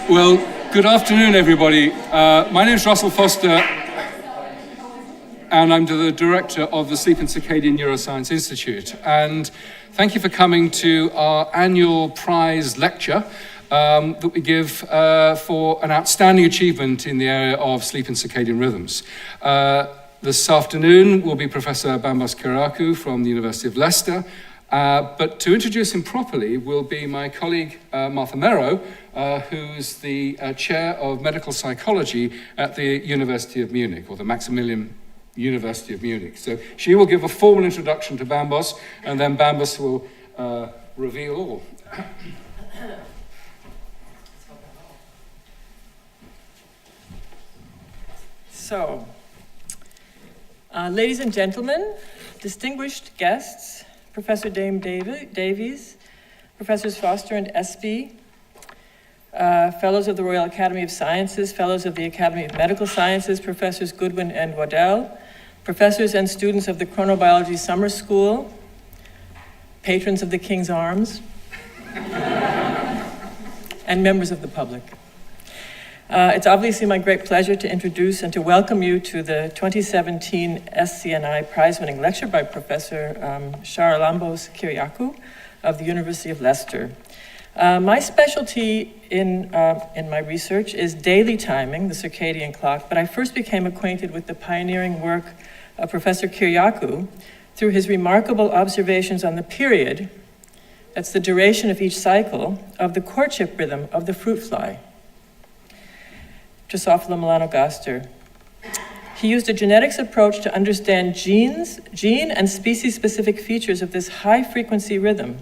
Well, good afternoon, everybody. My name is Russell Foster, and I'm the director of the Sleep and Circadian Neuroscience Institute. And thank you for coming to our annual prize lecture that we give for an outstanding achievement in the area of sleep and circadian rhythms. This afternoon will be Professor Bambos Kyriacou from the University of Leicester. But to introduce him properly will be my colleague Martha Merrow, who's the chair of medical psychology at the University of Munich, or the Maximilian University of Munich. So she will give a formal introduction to Bambos, and then Bambos will reveal all. So, ladies and gentlemen, distinguished guests, Professor Dame Davies, Professors Foster and Espy, Fellows of the Royal Academy of Sciences, Fellows of the Academy of Medical Sciences, Professors Goodwin and Waddell, Professors and students of the Chronobiology Summer School, patrons of the King's Arms, and members of the public. It's obviously my great pleasure to introduce and to welcome you to the 2017 SCNI prize-winning lecture by Professor Charalambos Kyriacou of the University of Leicester. My specialty in my research is daily timing, the circadian clock, but I first became acquainted with the pioneering work of Professor Kyriacou through his remarkable observations on the period, that's the duration of each cycle, of the courtship rhythm of the fruit fly, Drosophila melanogaster. He used a genetics approach to understand gene and species-specific features of this high-frequency rhythm.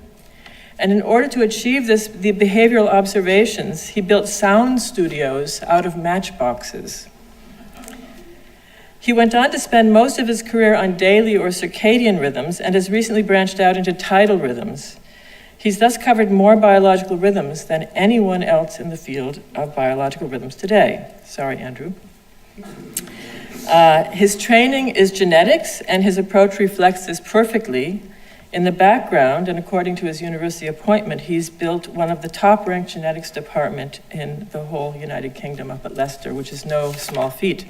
And in order to achieve this, the behavioral observations, he built sound studios out of matchboxes. He went on to spend most of his career on daily or circadian rhythms and has recently branched out into tidal rhythms. He's thus covered more biological rhythms than anyone else in the field of biological rhythms today. Sorry, Andrew. His training is genetics, and his approach reflects this perfectly. In the background, and according to his university appointment, he's built one of the top-ranked genetics department in the whole United Kingdom up at Leicester, which is no small feat.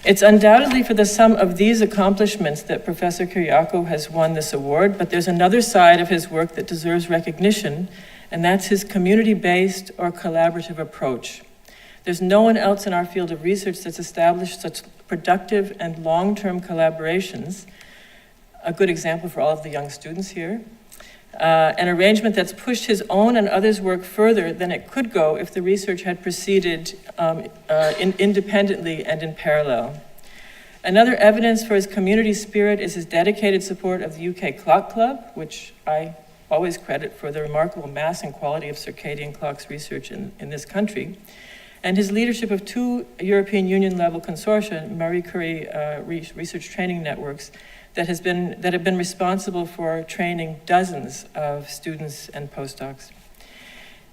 It's undoubtedly for the sum of these accomplishments that Professor Kyriacou has won this award, but there's another side of his work that deserves recognition, and that's his community-based or collaborative approach. There's no one else in our field of research that's established such productive and long-term collaborations. A good example for all of the young students here. An arrangement that's pushed his own and others' work further than it could go if the research had proceeded independently and in parallel. Another evidence for his community spirit is his dedicated support of the UK Clock Club, which I always credit for the remarkable mass and quality of circadian clocks research in this country, and his leadership of two European Union level consortia, Marie Curie research training networks, that have been responsible for training dozens of students and postdocs.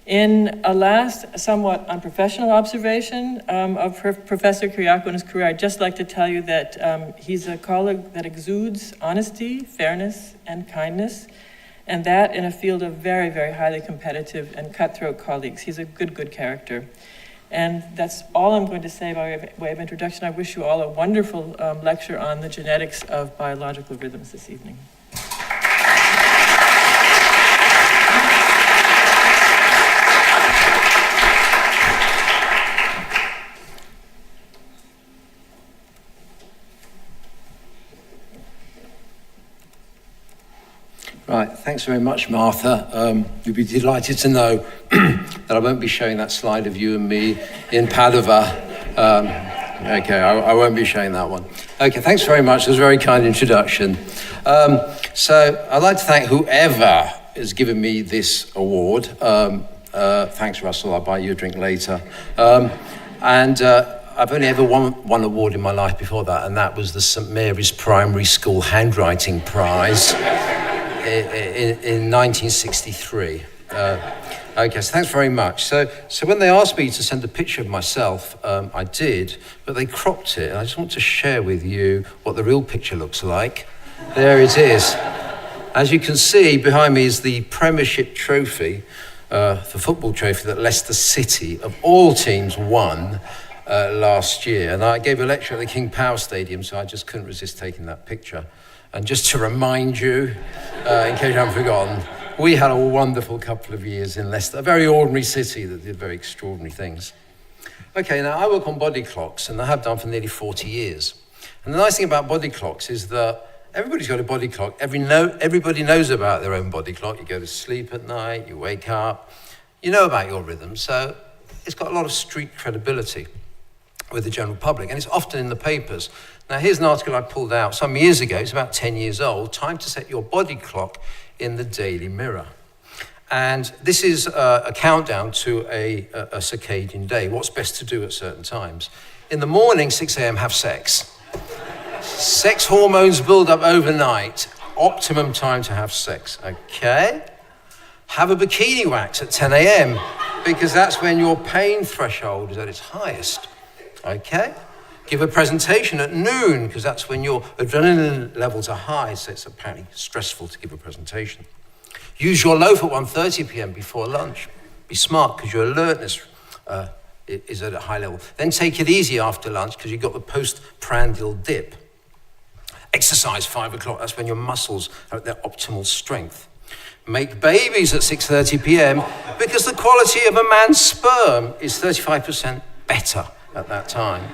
In a last, somewhat unprofessional observation of Professor Kyriacou in his career, I'd just like to tell you that he's a colleague that exudes honesty, fairness, and kindness, and that in a field of very, very highly competitive and cutthroat colleagues. He's a good character. And that's all I'm going to say by way of introduction. I wish you all a wonderful lecture on the genetics of biological rhythms this evening. Right, thanks very much, Martha. You'll be delighted to know that I won't be showing that slide of you and me in Padova. Okay, I won't be showing that one. Okay, thanks very much. It was a very kind introduction. So I'd like to thank whoever has given me this award. Thanks, Russell. I'll buy you a drink later. I've only ever won one award in my life before that, and that was the St Mary's Primary School Handwriting Prize. In 1963. Okay, so thanks very much. So when they asked me to send a picture of myself, I did, but they cropped it, and I just want to share with you what the real picture looks like. There it is. As you can see, behind me is the Premiership Trophy, the football trophy that Leicester City, of all teams, won last year. And I gave a lecture at the King Power Stadium, so I just couldn't resist taking that picture. And just to remind you, in case you haven't forgotten, we had a wonderful couple of years in Leicester, a very ordinary city that did very extraordinary things. Okay, now I work on body clocks, and I have done for nearly 40 years. And the nice thing about body clocks is that everybody's got a body clock. Everybody knows about their own body clock. You go to sleep at night, you wake up, you know about your rhythm. So it's got a lot of street credibility with the general public, and it's often in the papers. Now, here's an article I pulled out some years ago. It's about 10 years old. Time to set your body clock in the Daily Mirror. And this is a countdown to a circadian day, what's best to do at certain times. In the morning, 6 a.m., have sex. Sex hormones build up overnight. Optimum time to have sex, okay? Have a bikini wax at 10 a.m. because that's when your pain threshold is at its highest, okay? Give a presentation at noon because that's when your adrenaline levels are high, so it's apparently stressful to give a presentation. Use your loaf at 1:30 p.m. before lunch. Be smart because your alertness is at a high level. Then take it easy after lunch because you've got the postprandial dip. Exercise 5 o'clock, that's when your muscles are at their optimal strength. Make babies at 6:30 p.m. because the quality of a man's sperm is 35% better at that time.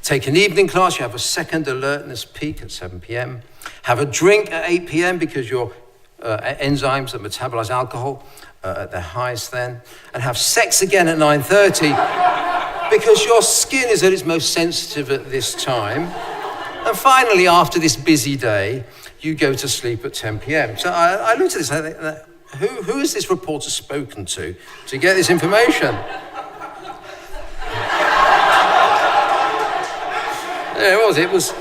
Take an evening class, you have a second alertness peak at 7 p.m. Have a drink at 8 p.m. because your enzymes that metabolize alcohol at their highest then. And have sex again at 9:30 because your skin is at its most sensitive at this time. And finally, after this busy day, you go to sleep at 10 p.m. So I looked at this, I think, who has this reporter spoken to get this information? Yeah, it was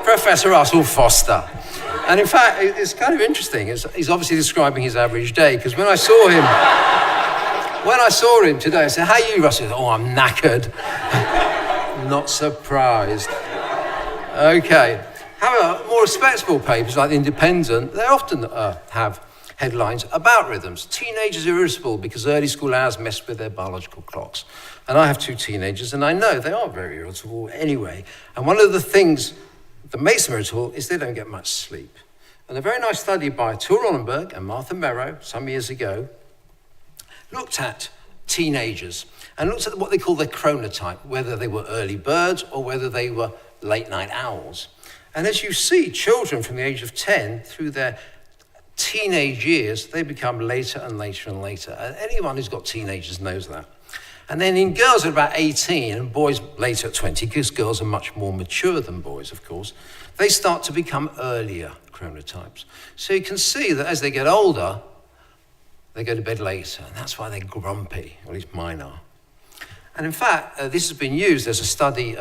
Professor Russell Foster. And in fact, it's kind of interesting. He's obviously describing his average day, because when I saw him today, I said, "How are you, Russell?" He said, "Oh, I'm knackered." Not surprised. Okay. However, more respectable papers like The Independent, they often have headlines about rhythms. Teenagers are irritable because early school hours mess with their biological clocks. And I have 2 teenagers, and I know they are very irritable anyway. And one of the things that makes them irritable is they don't get much sleep. And a very nice study by Charalambos and Martha Merrow some years ago looked at teenagers and looked at what they call their chronotype, whether they were early birds or whether they were late night owls. And as you see, children from the age of 10 through their teenage years, they become later and later and later. And anyone who's got teenagers knows that. And then in girls at about 18 and boys later at 20, because girls are much more mature than boys, of course, they start to become earlier chronotypes. So you can see that as they get older, they go to bed later, and that's why they're grumpy, or at least mine are. And in fact, this has been used as a study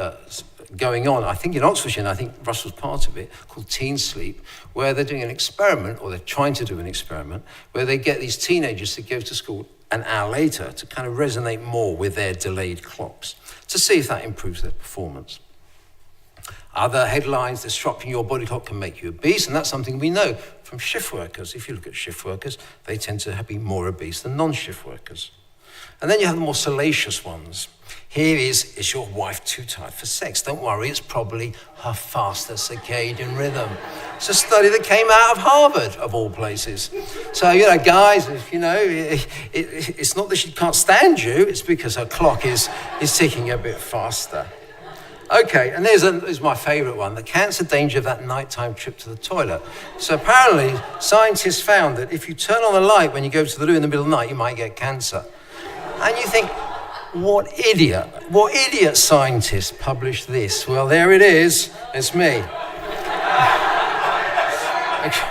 going on, I think in Oxfordshire, and I think Russell's part of it, called Teen Sleep, where they're doing an experiment, or they're trying to do an experiment, where they get these teenagers to go to school an hour later to kind of resonate more with their delayed clocks, to see if that improves their performance. Other headlines, disrupting your body clock can make you obese, and that's something we know from shift workers. If you look at shift workers, they tend to be more obese than non-shift workers. And then you have the more salacious ones. Here is your wife too tired for sex? Don't worry, it's probably her faster circadian rhythm. It's a study that came out of Harvard, of all places. So, guys, it's not that she can't stand you, it's because her clock is ticking a bit faster. Okay, and here's my favorite one, the cancer danger of that nighttime trip to the toilet. So apparently, scientists found that if you turn on the light when you go to the loo in the middle of the night, you might get cancer. And you think, what idiot scientist published this? Well, there it is. It's me. Okay.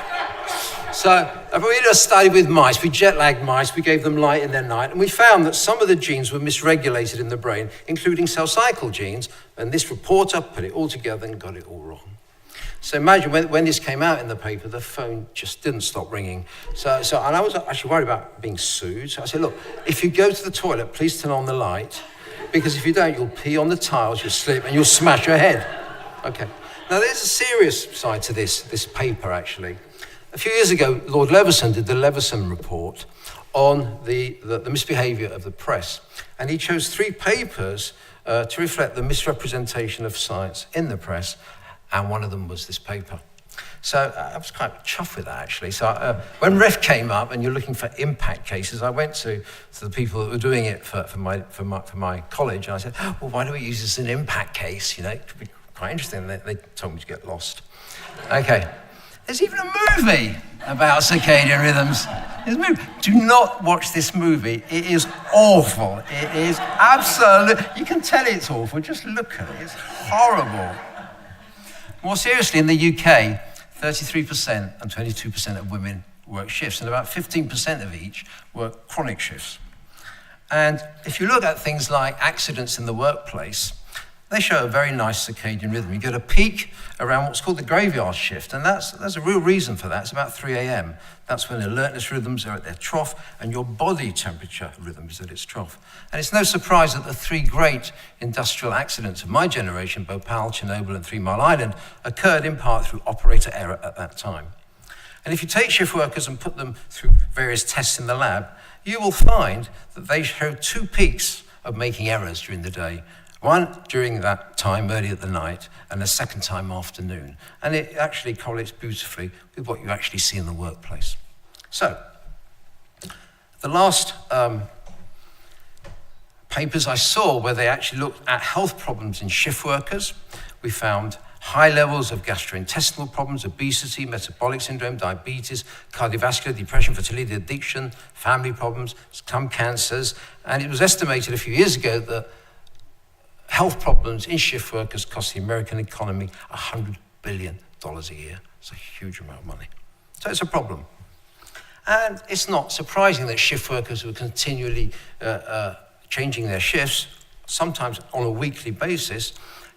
So we did a study with mice. We jet-lagged mice. We gave them light in their night. And we found that some of the genes were misregulated in the brain, including cell cycle genes. And this reporter put it all together and got it all wrong. So imagine when this came out in the paper, the phone just didn't stop ringing. And I was actually worried about being sued. So I said, look, if you go to the toilet, please turn on the light, because if you don't, you'll pee on the tiles, you'll slip, and you'll smash your head. Okay. Now, there's a serious side to this paper, actually. A few years ago, Lord Leveson did the Leveson report on the misbehaviour of the press. And he chose 3 papers to reflect the misrepresentation of science in the press, and one of them was this paper. So I was quite chuffed with that, actually. So when REF came up and you're looking for impact cases, I went to the people that were doing it for my college, and I said, well, why don't we use this as an impact case? You know, it could be quite interesting. They told me to get lost. Okay. There's even a movie about circadian rhythms. There's a movie. Do not watch this movie. It is awful. It is absolute. You can tell it's awful. Just look at it. It's horrible. More seriously, in the UK, 33% and 22% of women work shifts, and about 15% of each work chronic shifts. And if you look at things like accidents in the workplace, they show a very nice circadian rhythm. You get a peak around what's called the graveyard shift, and there's a real reason for that. It's about 3 a.m. That's when alertness rhythms are at their trough, and your body temperature rhythm is at its trough. And it's no surprise that the 3 great industrial accidents of my generation, Bhopal, Chernobyl, and 3 Mile Island, occurred in part through operator error at that time. And if you take shift workers and put them through various tests in the lab, you will find that they show 2 peaks of making errors during the day. One during that time, early at the night, and a second time afternoon. And it actually correlates beautifully with what you actually see in the workplace. So, the last papers I saw where they actually looked at health problems in shift workers, we found high levels of gastrointestinal problems, obesity, metabolic syndrome, diabetes, cardiovascular, depression, fertility, addiction, family problems, some cancers. And it was estimated a few years ago that health problems in shift workers cost the American economy $100 billion a year. It's a huge amount of money. So it's a problem. And it's not surprising that shift workers who are continually changing their shifts, sometimes on a weekly basis,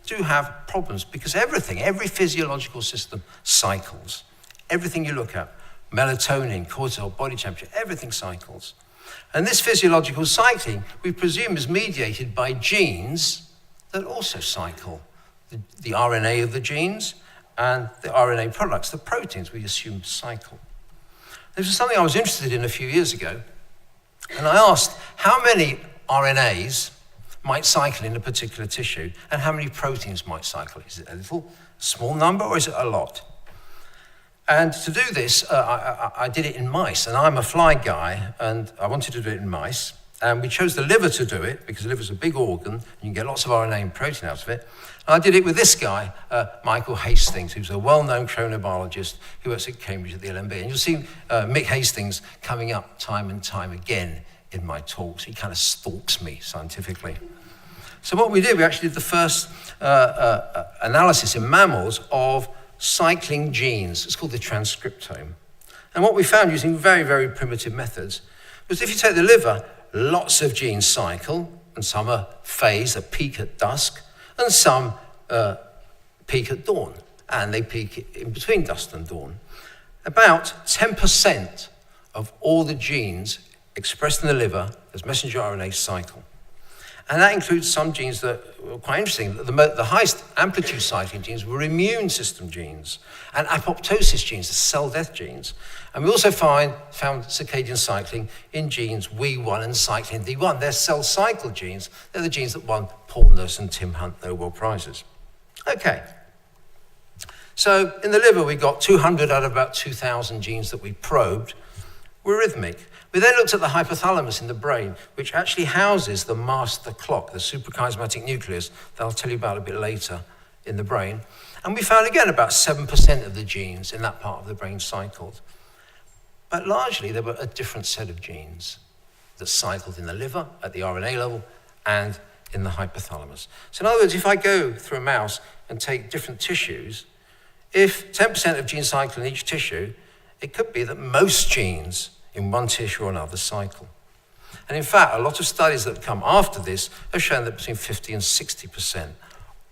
do have problems because every physiological system cycles. Everything you look at, melatonin, cortisol, body temperature, everything cycles. And this physiological cycling, we presume, is mediated by genes that also cycle. The RNA of the genes and the RNA products, the proteins, we assume cycle. This is something I was interested in a few years ago, and I asked how many RNAs might cycle in a particular tissue and how many proteins might cycle. Is it a little small number or is it a lot? And to do this, I did it in mice, and I'm a fly guy, and I wanted to do it in mice. And we chose the liver to do it because the liver's a big organ and you can get lots of RNA and protein out of it. And I did it with this guy, Michael Hastings, who's a well-known chronobiologist who works at Cambridge at the LMB. And you'll see Mick Hastings coming up time and time again in my talks. He kind of stalks me scientifically. So what we did, we actually did the first analysis in mammals of cycling genes. It's called the transcriptome. And what we found using very, very primitive methods was if you take the liver, lots of genes cycle, and some are phase, a peak at dusk, and some peak at dawn, and they peak in between dusk and dawn. About 10% of all the genes expressed in the liver as messenger RNA cycle. And that includes some genes that were quite interesting. The highest amplitude cycling genes were immune system genes and apoptosis genes, the cell death genes. And we also found circadian cycling in genes WEE1 and cyclin D1. They're cell cycle genes. They're the genes that won Paul Nurse and Tim Hunt Nobel Prizes. Okay. So in the liver, we got 200 out of about 2,000 genes that we probed were rhythmic. We then looked at the hypothalamus in the brain, which actually houses the master clock, the suprachiasmatic nucleus, that I'll tell you about a bit later in the brain. And we found, again, about 7% of the genes in that part of the brain cycled. But largely, there were a different set of genes that cycled in the liver, at the RNA level, and in the hypothalamus. So in other words, if I go through a mouse and take different tissues, if 10% of genes cycle in each tissue, it could be that most genes in one tissue or another cycle. And in fact, a lot of studies that have come after this have shown that between 50 and 60%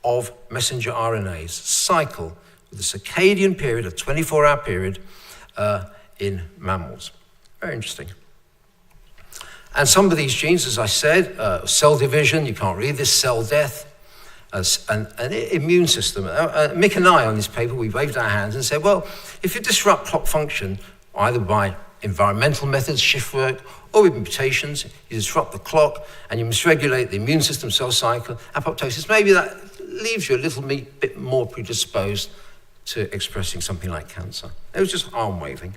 of messenger RNAs cycle with a circadian period, a 24-hour period, in mammals. Very interesting. And some of these genes, as I said, cell division, you can't read this, cell death, an immune system. Mick and I on this paper, we waved our hands and said, well, if you disrupt clock function, either by environmental methods, shift work, or with mutations, you disrupt the clock and you misregulate the immune system, cell cycle, apoptosis. Maybe that leaves you a little bit more predisposed to expressing something like cancer. It was just arm waving.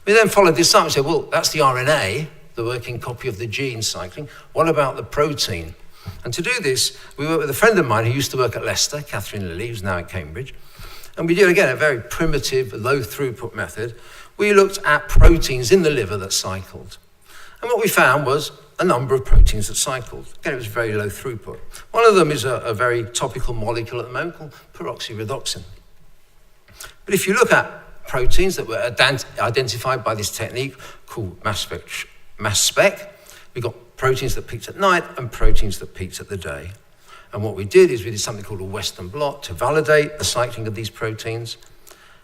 We then followed this up and said, well, that's the RNA, the working copy of the gene cycling. What about the protein? And to do this, we worked with a friend of mine who used to work at Leicester, Catherine Lilly, who's now at Cambridge. And we did, again, a very primitive, low throughput method. We looked at proteins in the liver that cycled. And what we found was a number of proteins that cycled. Again, it was very low throughput. One of them is a very topical molecule at the moment called peroxyrhodopsin. But if you look at proteins that were identified by this technique called mass spec, we got proteins that peaked at night and proteins that peaked at the day. And what we did is we did something called a Western blot to validate the cycling of these proteins.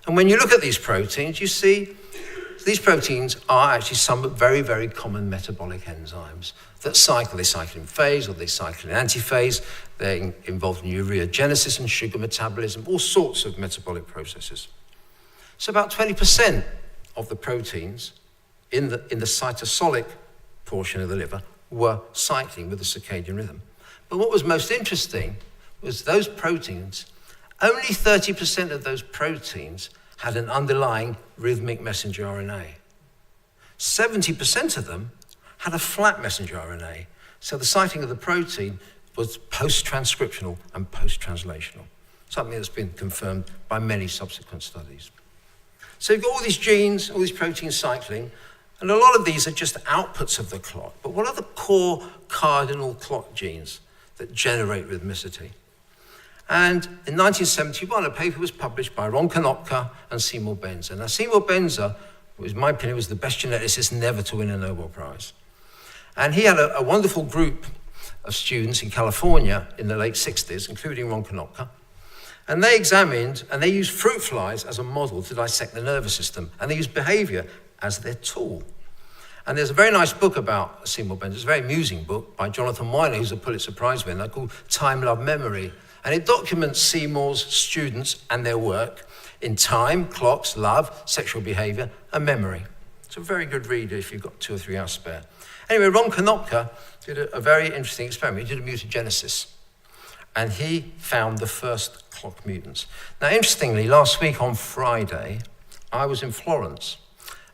And when you look at these proteins, you see these proteins are actually some very, very common metabolic enzymes that cycle. They cycle in phase or they cycle in antiphase. They're involved in ureagenesis and sugar metabolism, all sorts of metabolic processes. So about 20% of the proteins in the cytosolic portion of the liver were cycling with the circadian rhythm. But what was most interesting was those proteins, only 30% of those proteins had an underlying rhythmic messenger RNA. 70% of them had a flat messenger RNA. So the cycling of the protein was post-transcriptional and post-translational, something that's been confirmed by many subsequent studies. So you've got all these genes, all these proteins cycling, and a lot of these are just outputs of the clock. But what are the core cardinal clock genes that generate rhythmicity? And in 1971, a paper was published by Ron Konopka and Seymour Benzer. Now, Seymour Benzer, in my opinion, was the best geneticist never to win a Nobel Prize. And he had a wonderful group of students in California in the late 60s, including Ron Konopka. And they examined, and they used fruit flies as a model to dissect the nervous system. And they used behavior as their tool. And there's a very nice book about Seymour Benzer. It's a very amusing book by Jonathan Weiner, who's a Pulitzer Prize winner, called Time, Love, Memory. And it documents Seymour's students and their work in time, clocks, love, sexual behavior, and memory. It's a very good read if you've got 2 or 3 hours spare. Anyway, Ron Konopka did a very interesting experiment. He did a mutagenesis. And he found the first clock mutants. Now, interestingly, last week on Friday, I was in Florence.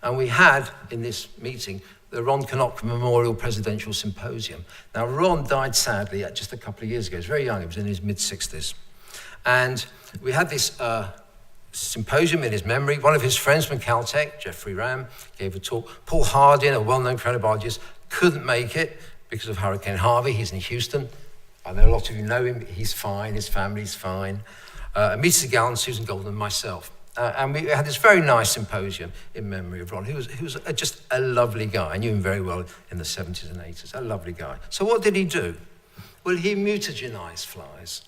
And we had, in this meeting, the Ron Konopka Memorial Presidential Symposium. Now, Ron died sadly just a couple of years ago. He was very young. He was in his mid-60s. And we had this symposium in his memory. One of his friends from Caltech, Jeffrey Ram, gave a talk. Paul Hardin, a well-known chronobiologist, couldn't make it because of Hurricane Harvey. He's in Houston. I know a lot of you know him. He's fine. His family's fine. Mita Gallen, Susan Golden, and myself. And we had this very nice symposium in memory of Ron, who was just a lovely guy. I knew him very well in the 70s and 80s, a lovely guy. So what did he do? Well, he mutagenized flies.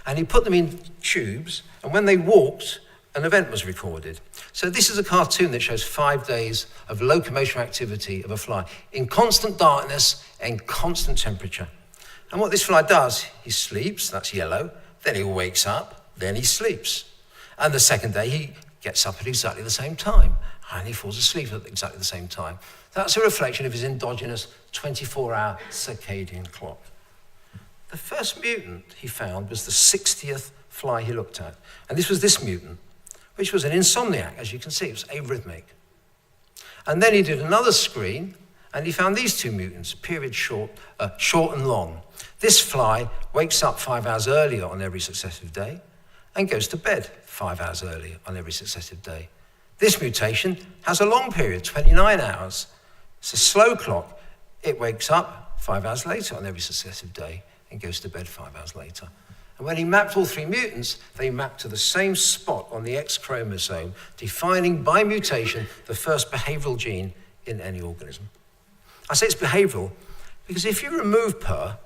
And he put them in tubes, and when they walked, an event was recorded. So this is a cartoon that shows 5 days of locomotion activity of a fly in constant darkness and constant temperature. And what this fly does, he sleeps, that's yellow, then he wakes up, then he sleeps. And the second day, he gets up at exactly the same time, and he falls asleep at exactly the same time. That's a reflection of his endogenous 24-hour circadian clock. The first mutant he found was the 60th fly he looked at. And this was this mutant, which was an insomniac, as you can see. It was arrhythmic. And then he did another screen, and he found these 2 mutants, period short and long. This fly wakes up 5 hours earlier on every successive day, and goes to bed 5 hours earlier on every successive day. This mutation has a long period, 29 hours. It's a slow clock. It wakes up 5 hours later on every successive day and goes to bed 5 hours later. And when he mapped all 3 mutants, they mapped to the same spot on the X chromosome, defining by mutation the first behavioural gene in any organism. I say it's behavioural because if you remove PER,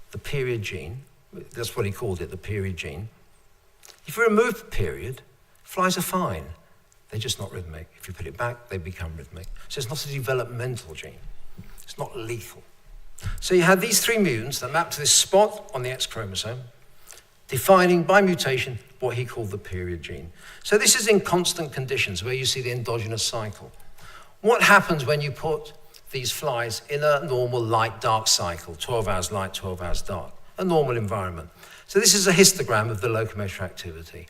the period gene, that's what he called it, the period gene, if you remove the period, flies are fine. They're just not rhythmic. If you put it back, they become rhythmic. So it's not a developmental gene. It's not lethal. So you had these 3 mutants that map to this spot on the X chromosome, defining by mutation what he called the period gene. So this is in constant conditions where you see the endogenous cycle. What happens when you put these flies in a normal light-dark cycle, 12 hours light, 12 hours dark, a normal environment? So this is a histogram of the locomotor activity.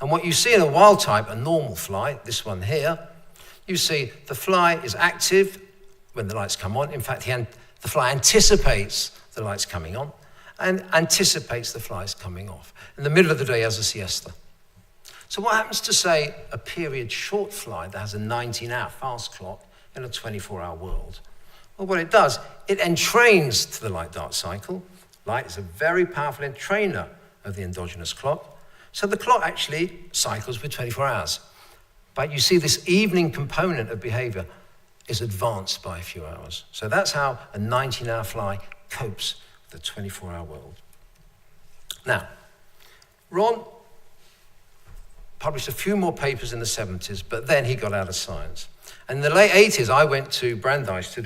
And what you see in a wild type, a normal fly, this one here, you see the fly is active when the lights come on. In fact, the fly anticipates the lights coming on and anticipates the flies coming off. In the middle of the day, has a siesta. So what happens to, say, a period short fly that has a 19-hour fast clock in a 24-hour world? Well, what it does, it entrains to the light-dark cycle. Light is a very powerful entrainer of the endogenous clock. So the clock actually cycles with 24 hours. But you see this evening component of behavior is advanced by a few hours. So that's how a 19-hour fly copes with the 24-hour world. Now, Ron published a few more papers in the 70s, but then he got out of science. And in the late 80s, I went to Brandeis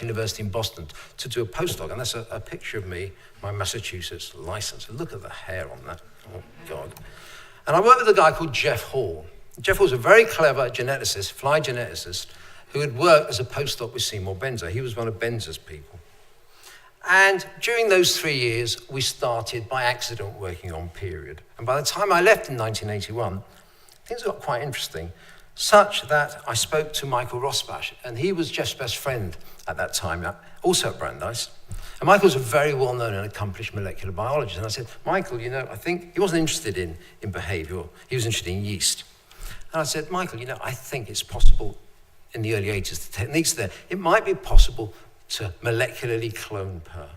University in Boston to do a postdoc, and that's a picture of me, my Massachusetts license. Look at the hair on that. Oh, God. And I worked with a guy called Jeff Hall. Jeff Hall was a very clever geneticist, fly geneticist, who had worked as a postdoc with Seymour Benzer. He was one of Benzer's people. And during those 3 years, we started by accident working on period. And by the time I left in 1981, things got quite interesting, such that I spoke to Michael Rosbach, and he was Jeff's best friend at that time, also at Brandeis. And Michael was a very well-known and accomplished molecular biologist. And I said, Michael, I think he wasn't interested in behavior. He was interested in yeast. And I said, Michael, I think it's possible in the early 80s, the techniques there, it might be possible to molecularly clone PER.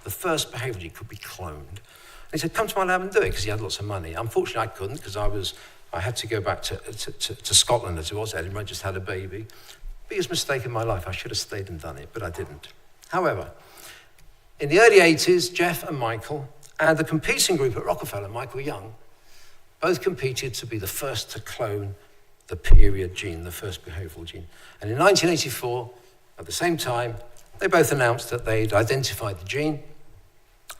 The first behavior gene could be cloned. And he said, come to my lab and do it, because he had lots of money. Unfortunately, I couldn't, because I had to go back to Scotland, as it was, Edinburgh. I just had a baby. Biggest mistake in my life. I should have stayed and done it, but I didn't. However, in the early 80s, Jeff and Michael, and the competing group at Rockefeller, Michael Young, both competed to be the first to clone the period gene, the first behavioral gene. And in 1984, at the same time, they both announced that they'd identified the gene,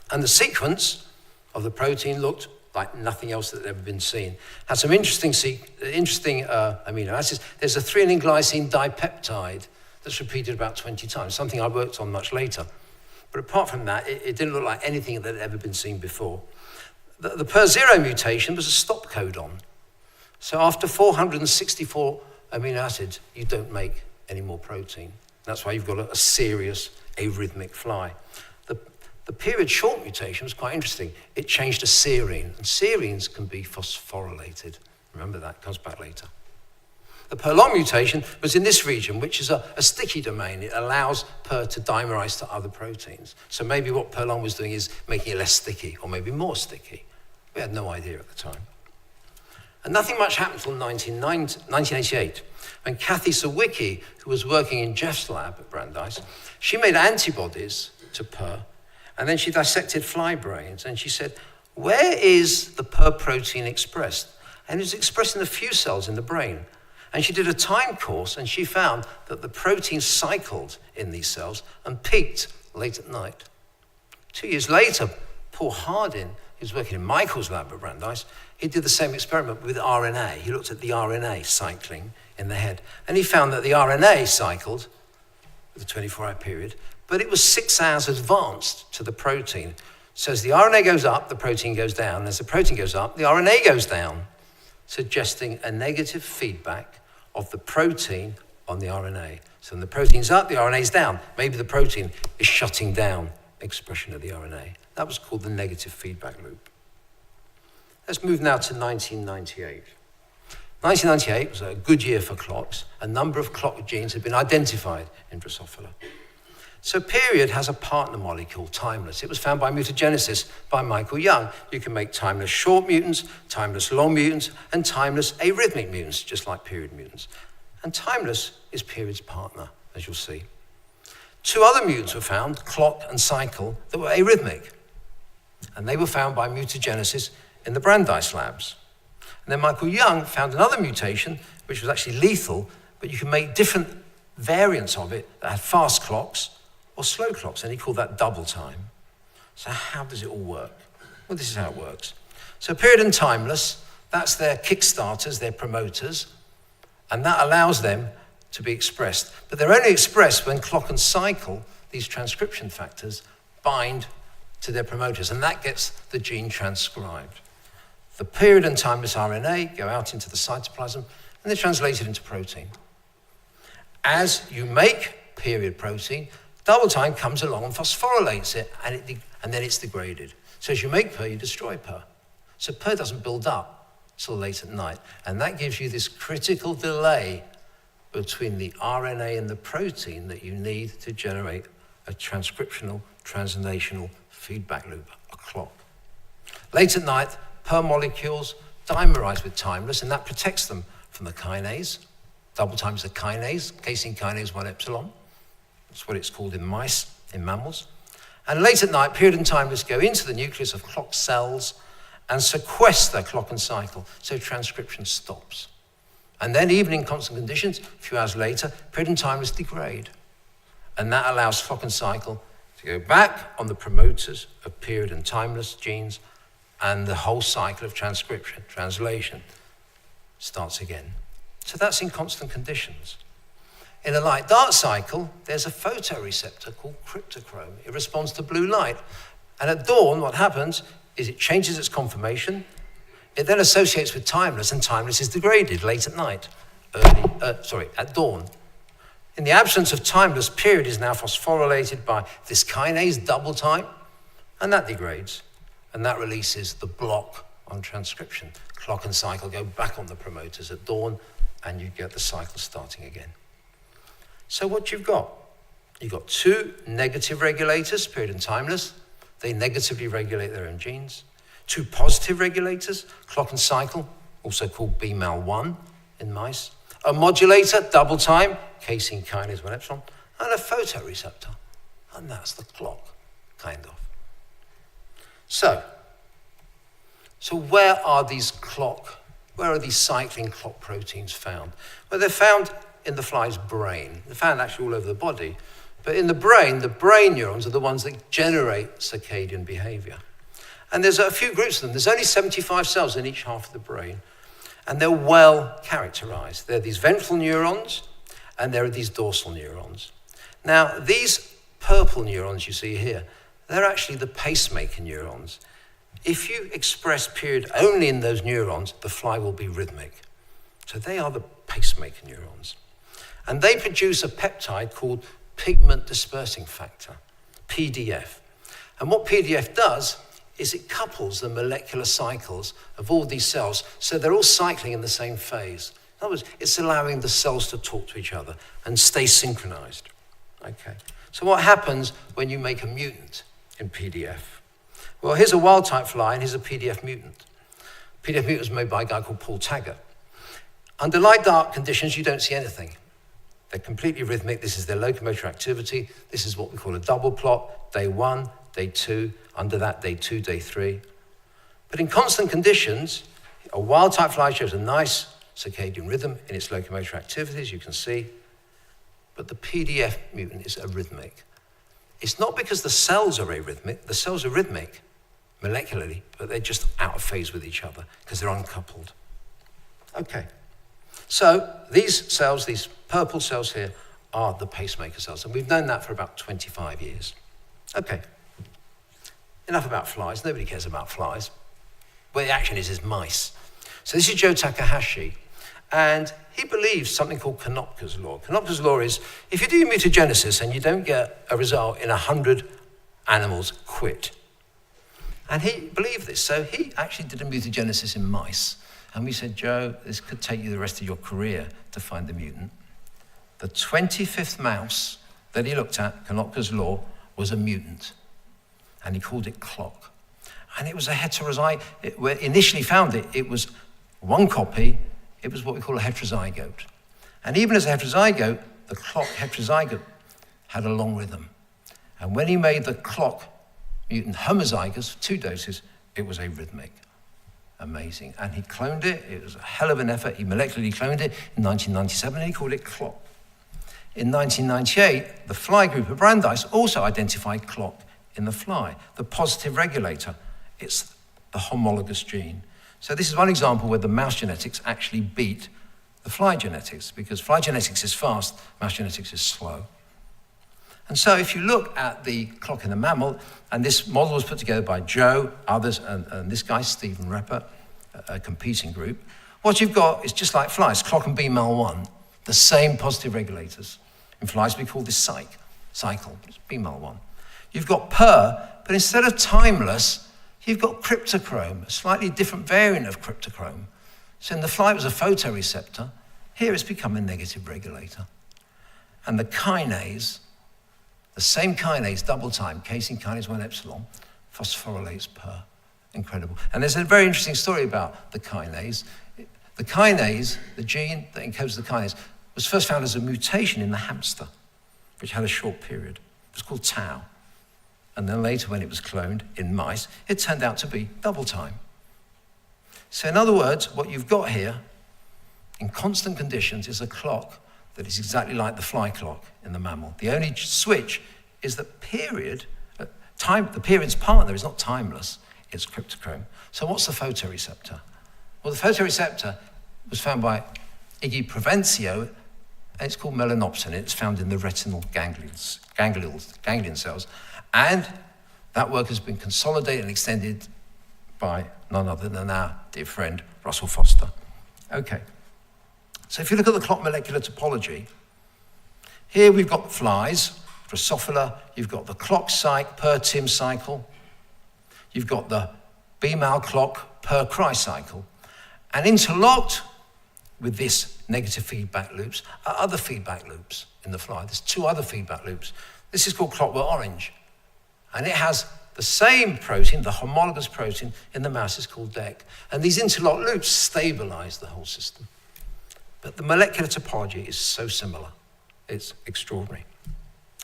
and the sequence of the protein looked like nothing else that had ever been seen. Had some interesting amino acids. There's a threonine glycine dipeptide that's repeated about 20 times, something I worked on much later. But apart from that, it didn't look like anything that had ever been seen before. The PER0 mutation was a stop codon. So after 464 amino acids, you don't make any more protein. That's why you've got a serious arrhythmic fly. The period short mutation was quite interesting. It changed to serine, and serines can be phosphorylated. Remember that, comes back later. The PER long mutation was in this region, which is a sticky domain. It allows PER to dimerize to other proteins. So maybe what PER long was doing is making it less sticky, or maybe more sticky. We had no idea at the time. And nothing much happened until 1988, when Kathy Sawicki, who was working in Jeff's lab at Brandeis, she made antibodies to PER, and then she dissected fly brains, and she said, where is the PER protein expressed? And it was expressed in a few cells in the brain. And she did a time course, and she found that the protein cycled in these cells and peaked late at night. 2 years later, Paul Hardin, who was working in Michael's lab at Brandeis, he did the same experiment with RNA. He looked at the RNA cycling in the head, and he found that the RNA cycled with a 24-hour period, but it was 6 hours advanced to the protein. So as the RNA goes up, the protein goes down. As the protein goes up, the RNA goes down, suggesting a negative feedback of the protein on the RNA. So when the protein's up, the RNA's down. Maybe the protein is shutting down expression of the RNA. That was called the negative feedback loop. Let's move now to 1998. 1998 was a good year for clocks. A number of clock genes had been identified in Drosophila. So period has a partner molecule, timeless. It was found by mutagenesis by Michael Young. You can make timeless short mutants, timeless long mutants, and timeless arrhythmic mutants, just like period mutants. And timeless is period's partner, as you'll see. 2 other mutants were found, clock and cycle, that were arrhythmic. And they were found by mutagenesis in the Brandeis labs. And then Michael Young found another mutation, which was actually lethal, but you can make different variants of it that had fast clocks or slow clocks, and he called that double time. So how does it all work? Well, this is how it works. So period and timeless, that's their kickstarters, their promoters, and that allows them to be expressed. But they're only expressed when clock and cycle, these transcription factors, bind to their promoters, and that gets the gene transcribed. The period and timeless RNA go out into the cytoplasm, and they're translated into protein. As you make period protein, double time comes along and phosphorylates it, and then it's degraded. So as you make per, you destroy per. So per doesn't build up till late at night, and that gives you this critical delay between the RNA and the protein that you need to generate a transcriptional, translational feedback loop, a clock. Late at night, per molecules dimerize with timeless, and that protects them from the kinase. Double time is a kinase, casein kinase 1 epsilon. That's what it's called in mice, in mammals. And late at night, period and timeless go into the nucleus of clock cells and sequester clock and cycle, so transcription stops. And then even in constant conditions, a few hours later, period and timeless degrade. And that allows clock and cycle to go back on the promoters of period and timeless genes, and the whole cycle of transcription, translation, starts again. So that's in constant conditions. In a light-dark cycle, there's a photoreceptor called cryptochrome. It responds to blue light. And at dawn, what happens is it changes its conformation. It then associates with timeless, and timeless is degraded late at night, at dawn. In the absence of timeless, period is now phosphorylated by this kinase double time, and that degrades. And that releases the block on transcription. Clock and cycle go back on the promoters at dawn, and you get the cycle starting again. So what you've got two negative regulators, period and timeless. They negatively regulate their own genes. Two positive regulators, clock and cycle, also called BMAL1 in mice. A modulator, double time, casein kinase 1 epsilon, and a photoreceptor. And that's the clock, kind of. So where are these cycling clock proteins found? Well, they're found in the fly's brain. They're found actually all over the body. But in the brain neurons are the ones that generate circadian behavior. And there's a few groups of them. There's only 75 cells in each half of the brain. And they're well characterized. There are these ventral neurons, and there are these dorsal neurons. Now, these purple neurons you see here, they're actually the pacemaker neurons. If you express period only in those neurons, the fly will be rhythmic. So they are the pacemaker neurons. And they produce a peptide called pigment dispersing factor, PDF. And what PDF does is it couples the molecular cycles of all these cells, so they're all cycling in the same phase. In other words, it's allowing the cells to talk to each other and stay synchronized. Okay. So what happens when you make a mutant in PDF? Well, here's a wild-type fly, and here's a PDF mutant. PDF mutant was made by a guy called Paul Taggart. Under light-dark conditions, you don't see anything. They're completely rhythmic. This is their locomotor activity. This is what we call a double plot, day 1, day 2, under that, day 2, day 3. But in constant conditions, a wild-type fly shows a nice circadian rhythm in its locomotor activities, you can see. But the PDF mutant is arrhythmic. It's not because the cells are arrhythmic. The cells are rhythmic molecularly, but they're just out of phase with each other because they're uncoupled. Okay. So these cells, these purple cells here, are the pacemaker cells. And we've known that for about 25 years. Okay. Enough about flies. Nobody cares about flies. What the action is mice. So this is Joe Takahashi. And he believes something called Konopka's law. Konopka's law is, if you do mutagenesis and you don't get a result in 100 animals, quit. And he believed this. So he actually did a mutagenesis in mice. And we said, Joe, this could take you the rest of your career to find the mutant. The 25th mouse that he looked at, Konopka's law, was a mutant. And he called it clock. And it was a heterozygote. When initially found it, it was one copy. It was what we call a heterozygote. And even as a heterozygote, the clock heterozygote had a long rhythm. And when he made the clock mutant homozygous, 2 doses, it was arrhythmic. Amazing. And he cloned it. It was a hell of an effort. He molecularly cloned it in 1997, and he called it clock. In 1998, the fly group of Brandeis also identified clock in the fly, the positive regulator. It's the homologous gene. So this is one example where the mouse genetics actually beat the fly genetics, because fly genetics is fast, mouse genetics is slow. And so if you look at the clock in the mammal, and this model was put together by Joe, others, and this guy, Stephen Repper, a competing group, what you've got is just like flies, clock and BMAL1, the same positive regulators. In flies, we call this cycle, it's BMAL1. You've got PER, but instead of timeless, you've got cryptochrome, a slightly different variant of cryptochrome. So in the fly, it was a photoreceptor. Here, it's become a negative regulator. And the kinase, the same kinase, double time, casein kinase 1 epsilon, phosphorylates PER. Incredible. And there's a very interesting story about the kinase. The kinase, the gene that encodes the kinase, was first found as a mutation in the hamster, which had a short period. It was called tau. And then later, when it was cloned in mice, it turned out to be double time. So in other words, what you've got here, in constant conditions, is a clock that is exactly like the fly clock in the mammal. The only switch is that period, the period's partner is not timeless, it's cryptochrome. So what's the photoreceptor? Well, the photoreceptor was found by Iggy Provencio, and it's called melanopsin. It's found in the retinal ganglion cells. And that work has been consolidated and extended by none other than our dear friend, Russell Foster. Okay. So if you look at the clock molecular topology, here we've got flies, Drosophila, you've got the clock per-Tim cycle, you've got the BMAL clock per-Cry cycle, and interlocked with this negative feedback loops are other feedback loops in the fly. There's two other feedback loops. This is called clockwork orange, and it has the same protein, the homologous protein, in the mouse is called DEC. And these interlocked loops stabilize the whole system. But the molecular topology is so similar. It's extraordinary.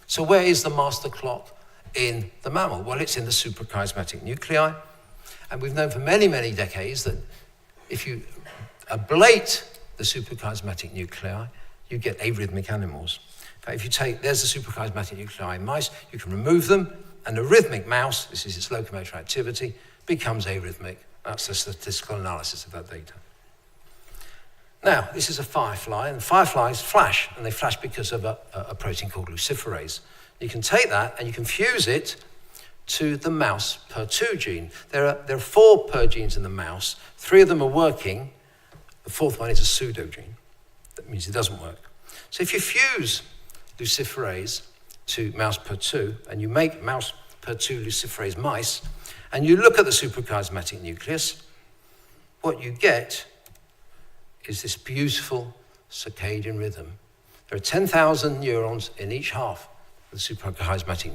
So where is the master clock in the mammal? Well, it's in the suprachiasmatic nuclei. And we've known for many, many decades that if you ablate the suprachiasmatic nuclei, you get arrhythmic animals. In fact, if you take, there's the suprachiasmatic nuclei in mice, you can remove them, and a rhythmic mouse, this is its locomotor activity, becomes arrhythmic. That's the statistical analysis of that data. Now, this is a firefly, and fireflies flash, and they flash because of a protein called luciferase. You can take that and you can fuse it to the mouse PER2 gene. There are 4 PER genes in the mouse. 3 of them are working. The 4th one is a pseudo gene. That means it doesn't work. So if you fuse luciferase to mouse PER2, and you make mouse PER2 luciferase mice, and you look at the suprachiasmatic nucleus, what you get is this beautiful circadian rhythm. There are 10,000 neurons in each half of the suprachiasmatic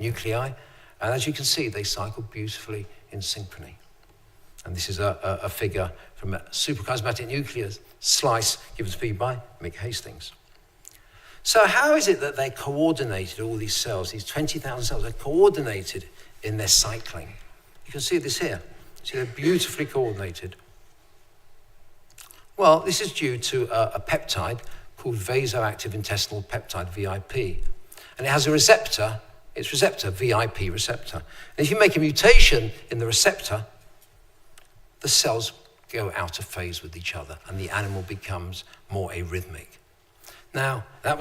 nuclei, and as you can see, they cycle beautifully in synchrony. And this is a figure from a suprachiasmatic nucleus slice given to me by Mick Hastings. So how is it that they coordinated all these cells, these 20,000 cells, they're coordinated in their cycling? You can see this here. See, they're beautifully coordinated. Well, this is due to a peptide called vasoactive intestinal peptide, VIP. And it has a receptor, its receptor, VIP receptor. And if you make a mutation in the receptor, the cells go out of phase with each other and the animal becomes more arrhythmic. Now, that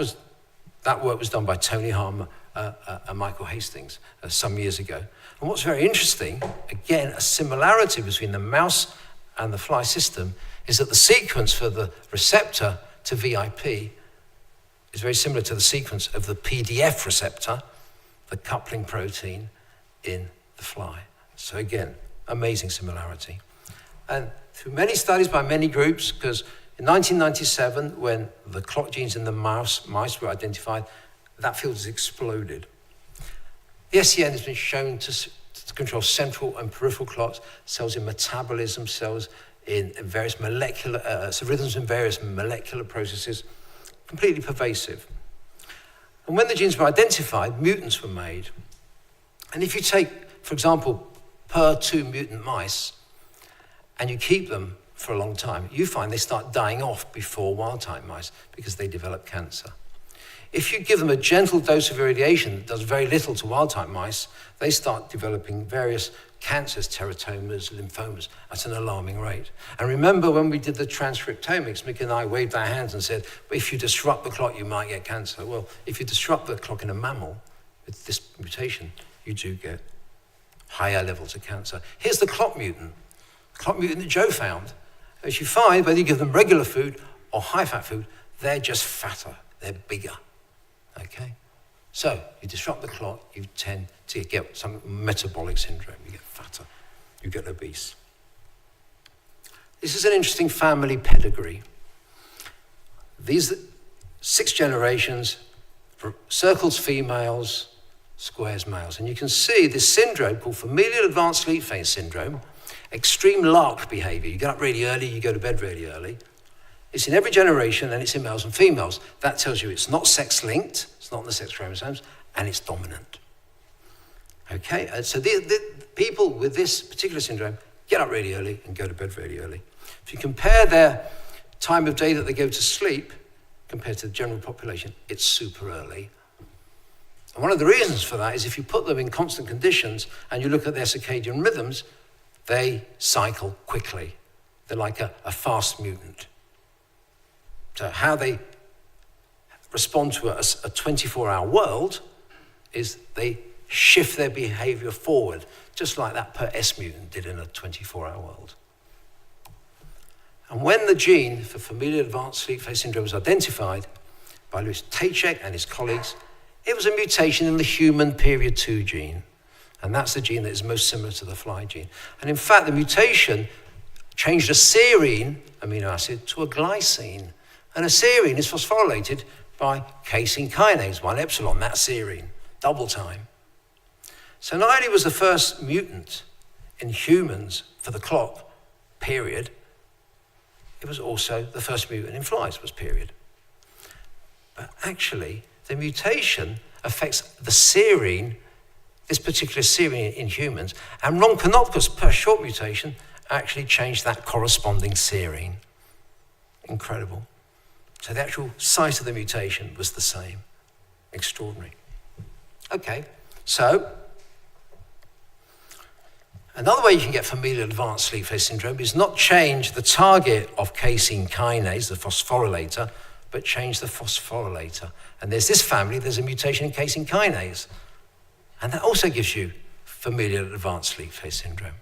work was done by Tony Harmer and Michael Hastings some years ago. And what's very interesting, again, a similarity between the mouse and the fly system is that the sequence for the receptor to VIP is very similar to the sequence of the PDF receptor, the coupling protein in the fly. So again, amazing similarity. And through many studies by many groups, because in 1997, when the clock genes in the mice were identified, that field has exploded. The SCN has been shown to control central and peripheral clocks, cells in metabolism, cells in various molecular, so rhythms in various molecular processes, completely pervasive. And when the genes were identified, mutants were made. And if you take, for example, PER2 mutant mice, and you keep them for a long time, you find they start dying off before wild-type mice because they develop cancer. If you give them a gentle dose of irradiation that does very little to wild-type mice, they start developing various cancers, teratomas, lymphomas, at an alarming rate. And remember when we did the transcriptomics, Mick and I waved our hands and said, if you disrupt the clock, you might get cancer. Well, if you disrupt the clock in a mammal with this mutation, you do get higher levels of cancer. Here's the clock mutant that Joe found. As you find, whether you give them regular food or high-fat food, they're just fatter, they're bigger, okay? So, you disrupt the clock, you tend to get some metabolic syndrome. You get fatter, you get obese. This is an interesting family pedigree. These 6 generations, circles females, squares males. And you can see this syndrome called familial advanced sleep phase syndrome, extreme lark behavior. You get up really early, you go to bed really early. It's in every generation, and it's in males and females. That tells you it's not sex-linked, it's not in the sex chromosomes, and it's dominant. Okay, and so the people with this particular syndrome get up really early and go to bed really early. If you compare their time of day that they go to sleep compared to the general population, it's super early. And one of the reasons for that is if you put them in constant conditions and you look at their circadian rhythms, they cycle quickly. They're like a fast mutant. So how they respond to a 24-hour world is they shift their behavior forward, just like that S mutant did in a 24-hour world. And when the gene for familial advanced sleep phase syndrome was identified by Louis Taychek and his colleagues, it was a mutation in the human period 2 gene. And that's the gene that is most similar to the fly gene. And in fact, the mutation changed a serine amino acid to a glycine. And a serine is phosphorylated by casein kinase, 1 epsilon, that serine, double time. So not only was the first mutant in humans for the clock, period, it was also the first mutant in flies, was period. But actually, the mutation affects the serine, this particular serine in humans, and Konopka's per short mutation actually changed that corresponding serine. Incredible. So the actual site of the mutation was the same. Extraordinary. Okay, so another way you can get familial advanced sleep phase syndrome is not change the target of casein kinase, the phosphorylator, but change the phosphorylator. And there's this family, there's a mutation in casein kinase. And that also gives you familial advanced sleep phase syndrome.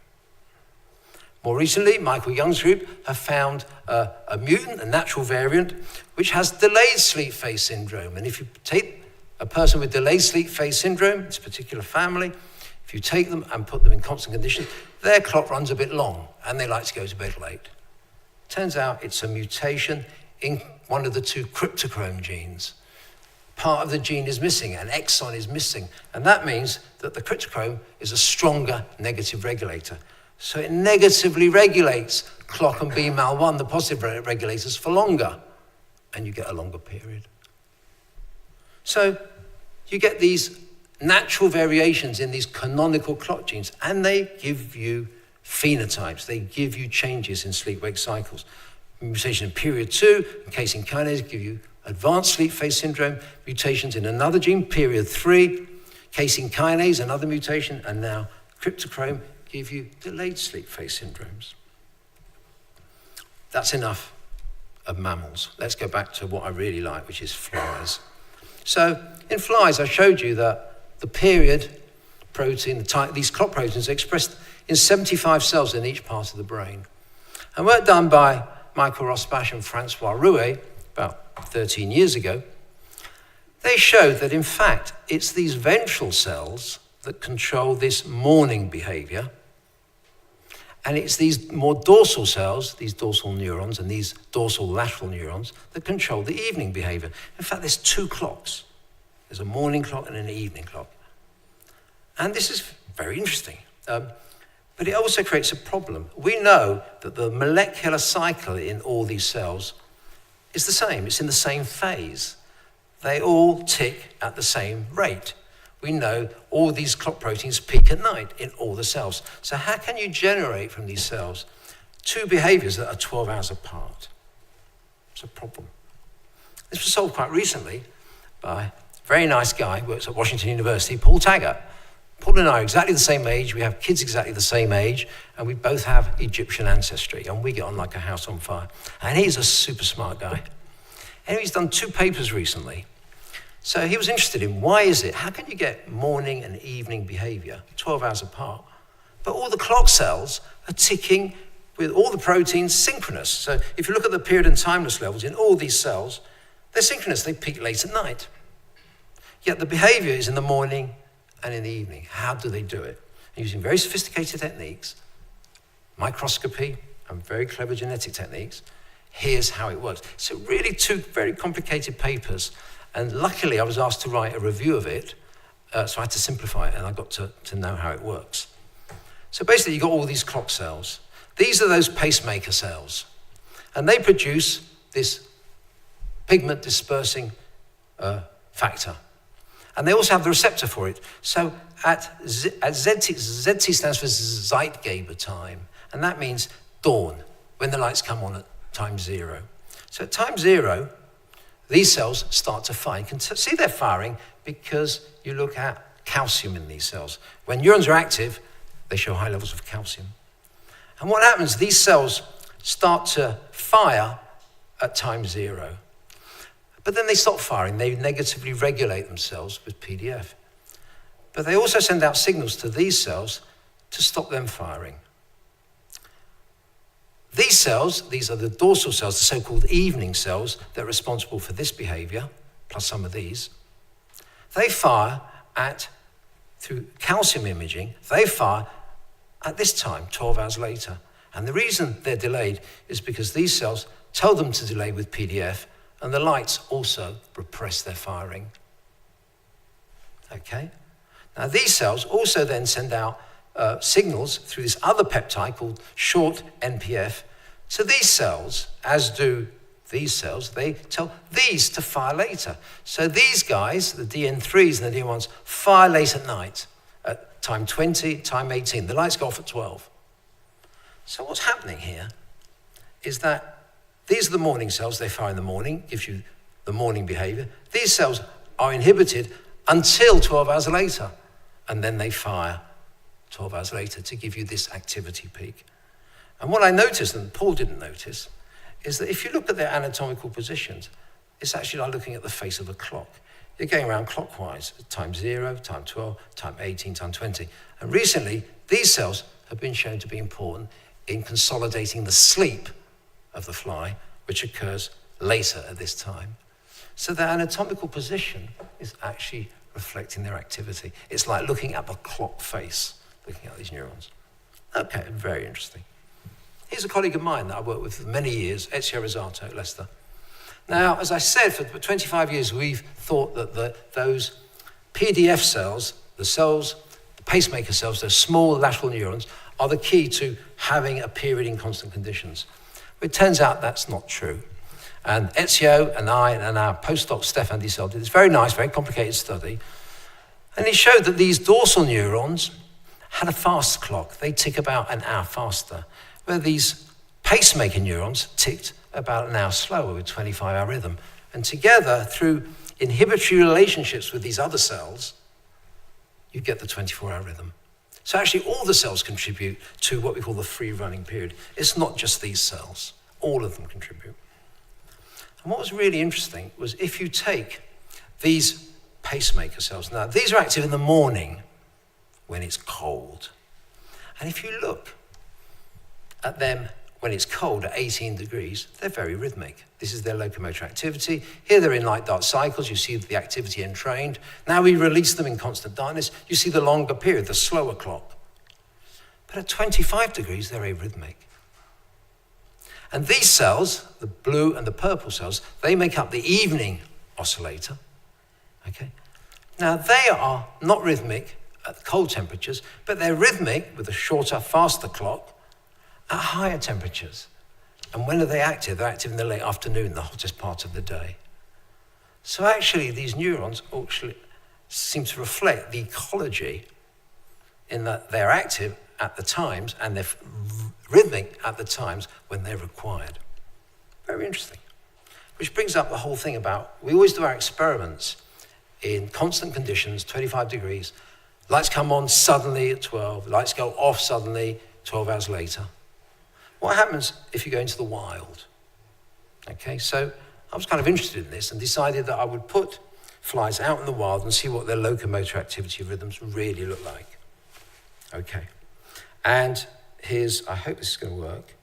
More recently, Michael Young's group have found a mutant, a natural variant, which has delayed sleep phase syndrome. And if you take a person with delayed sleep phase syndrome, this particular family, if you take them and put them in constant conditions, their clock runs a bit long and they like to go to bed late. Turns out it's a mutation in one of the 2 cryptochrome genes. Part of the gene is missing, an exon is missing, and that means that the cryptochrome is a stronger negative regulator. So it negatively regulates clock and BMAL1, the positive regulators, for longer, and you get a longer period. So you get these natural variations in these canonical clock genes, and they give you phenotypes, they give you changes in sleep-wake cycles. Mutation in period 2, casein kinase, give you advanced sleep phase syndrome, mutations in another gene, period 3, casein kinase, another mutation, and now cryptochrome give you delayed sleep phase syndromes. That's enough of mammals. Let's go back to what I really like, which is flies. So in flies, I showed you that the period protein, these clock proteins are expressed in 75 cells in each part of the brain. And work done by Michael Rosbach and Francois Rouet about 13 years ago, they showed that in fact it's these ventral cells that control this morning behavior, and it's these more dorsal cells, these dorsal neurons and these dorsal lateral neurons, that control the evening behavior. In fact, there's 2 clocks. There's a morning clock and an evening clock. And this is very interesting. But it also creates a problem. We know that the molecular cycle in all these cells is the same. It's in the same phase. They all tick at the same rate. We know all these clock proteins peak at night in all the cells. So how can you generate from these cells 2 behaviors that are 12 hours apart? It's a problem. This was solved quite recently by a very nice guy, works at Washington University, Paul Taggart. Paul and I are exactly the same age, we have kids exactly the same age, and we both have Egyptian ancestry, and we get on like a house on fire. And he's a super smart guy. And he's done 2 papers recently. So he was interested in why is it, how can you get morning and evening behavior 12 hours apart, but all the clock cells are ticking with all the proteins synchronous. So if you look at the period and timeless levels in all these cells, they're synchronous, they peak late at night. Yet the behavior is in the morning and in the evening. How do they do it? Using very sophisticated techniques, microscopy and very clever genetic techniques, here's how it works. So really 2 very complicated papers, and luckily I was asked to write a review of it, so I had to simplify it and I got to know how it works. So basically you've got all these clock cells. These are those pacemaker cells, and they produce this pigment dispersing factor. And they also have the receptor for it. So at ZT stands for Zeitgeber time, and that means dawn, when the lights come on at time 0. So at time 0, these cells start to fire. You can see they're firing because you look at calcium in these cells. When neurons are active, they show high levels of calcium. And what happens, these cells start to fire at time 0. But then they stop firing, they negatively regulate themselves with PDF. But they also send out signals to these cells to stop them firing. These cells, these are the dorsal cells, the so-called evening cells that are responsible for this behavior, plus some of these. They fire through calcium imaging, they fire at this time, 12 hours later. And the reason they're delayed is because these cells tell them to delay with PDF, and the lights also repress their firing. Okay? Now these cells also then send out signals through this other peptide called short NPF. So these cells, as do these cells, they tell these to fire later. So these guys, the DN3s and the DN1s, fire late at night at time 20, time 18. The lights go off at 12. So what's happening here is that these are the morning cells, they fire in the morning, gives you the morning behavior. These cells are inhibited until 12 hours later, and then they fire 12 hours later to give you this activity peak. And what I noticed, and Paul didn't notice, is that if you look at their anatomical positions, it's actually like looking at the face of a clock. You're going around clockwise, time 0, time 12, time 18, time 20. And recently, these cells have been shown to be important in consolidating the sleep of the fly, which occurs later at this time. So their anatomical position is actually reflecting their activity. It's like looking at the clock face, looking at these neurons. Okay, very interesting. Here's a colleague of mine that I worked with for many years, Ezio Rosato at Leicester. Now, as I said, for 25 years, we've thought that those PDF cells, the pacemaker cells, those small lateral neurons, are the key to having a period in constant conditions. But it turns out that's not true. And Ezio and I and our postdoc Stefan Diesel did this very nice, very complicated study. And it showed that these dorsal neurons had a fast clock. They tick about an hour faster, where these pacemaker neurons ticked about an hour slower with 25-hour rhythm. And together, through inhibitory relationships with these other cells, you get the 24-hour rhythm. So actually all the cells contribute to what we call the free running period. It's not just these cells, all of them contribute. And what was really interesting was if you take these pacemaker cells, now these are active in the morning when it's cold. And if you look at them when it's cold at 18 degrees, they're very rhythmic. This is their locomotor activity. Here they're in light-dark cycles. You see the activity entrained. Now we release them in constant darkness. You see the longer period, the slower clock. But at 25 degrees, they're arrhythmic. And these cells, the blue and the purple cells, they make up the evening oscillator. Okay? Now they are not rhythmic at cold temperatures, but they're rhythmic with a shorter, faster clock at higher temperatures. And when are they active? They're active in the late afternoon, the hottest part of the day. So actually, these neurons actually seem to reflect the ecology in that they're active at the times and they're rhythmic at the times when they're required. Very interesting. Which brings up the whole thing about, we always do our experiments in constant conditions, 25 degrees. Lights come on suddenly at 12, lights go off suddenly 12 hours later. What happens if you go into the wild? Okay, so I was kind of interested in this and decided that I would put flies out in the wild and see what their locomotor activity rhythms really look like. Okay, and here's, I hope this is going to work.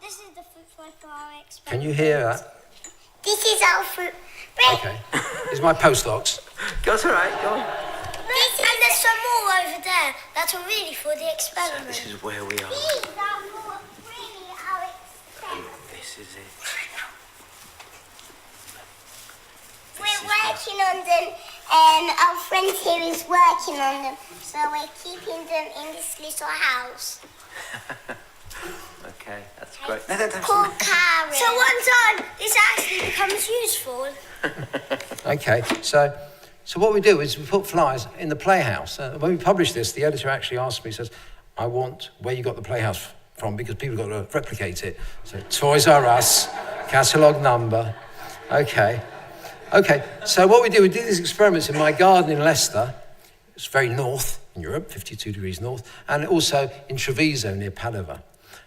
This is the fruit fly for our experiment. Can you hear that? This is our fruit. Okay, this is my postdocs. That's all right, go on. And there's some more over there that are really for the experiment. This is where we are. These are for really our experiment. This is it. We're working on them, and our friend here is working on them. So we're keeping them in this little house. Okay, that's great. No, Called Karen. So one time, this actually becomes useful. Okay, so what we do is we put flies in the playhouse. When we published this, the editor actually asked me, he says, I want where you got the playhouse from because people got to replicate it. So Toys R Us, catalogue number. Okay, so what we did these experiments in my garden in Leicester. It's very north in Europe, 52 degrees north, and also in Treviso near Padova.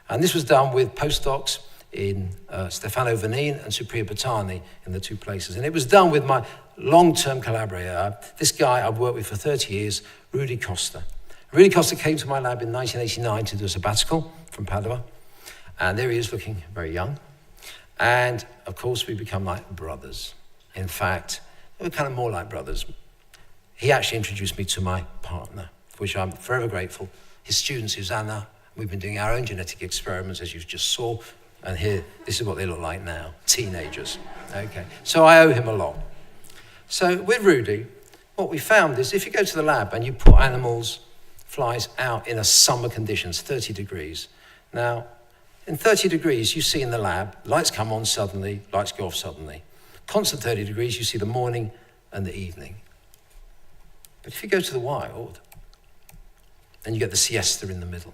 And this was done with postdocs in Stefano Vanin and Supriya Bhattani in the two places. And it was done with my long-term collaborator, this guy I've worked with for 30 years, Rudy Costa. Rudy Costa came to my lab in 1989 to do a sabbatical from Padova. And there he is looking very young. And of course, we become like brothers. In fact, we're kind of more like brothers. He actually introduced me to my partner, for which I'm forever grateful. His student, Susanna, we've been doing our own genetic experiments, as you just saw. And here, this is what they look like now, teenagers. Okay, so I owe him a lot. So with Rudy, what we found is if you go to the lab and you put animals, flies out in a summer conditions, 30 degrees. Now, in 30 degrees, you see in the lab, lights come on suddenly, lights go off suddenly. Constant 30 degrees, you see the morning and the evening. But if you go to the wild, and you get the siesta in the middle,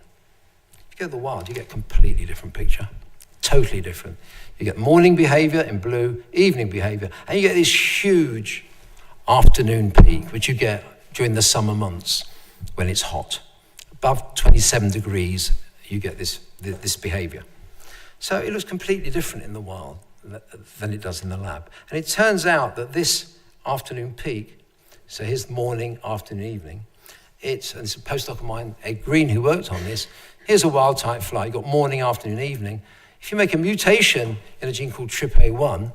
if you go to the wild, you get a completely different picture. Totally different. You get morning behaviour in blue, evening behaviour, and you get this huge afternoon peak, which you get during the summer months when it's hot. Above 27 degrees, you get this behaviour. So it looks completely different in the wild than it does in the lab. And it turns out that this afternoon peak, so here's morning, afternoon, evening, and it's a postdoc of mine, Ed Green, who worked on this. Here's a wild type fly, you've got morning, afternoon, evening. If you make a mutation in a gene called TRPA1,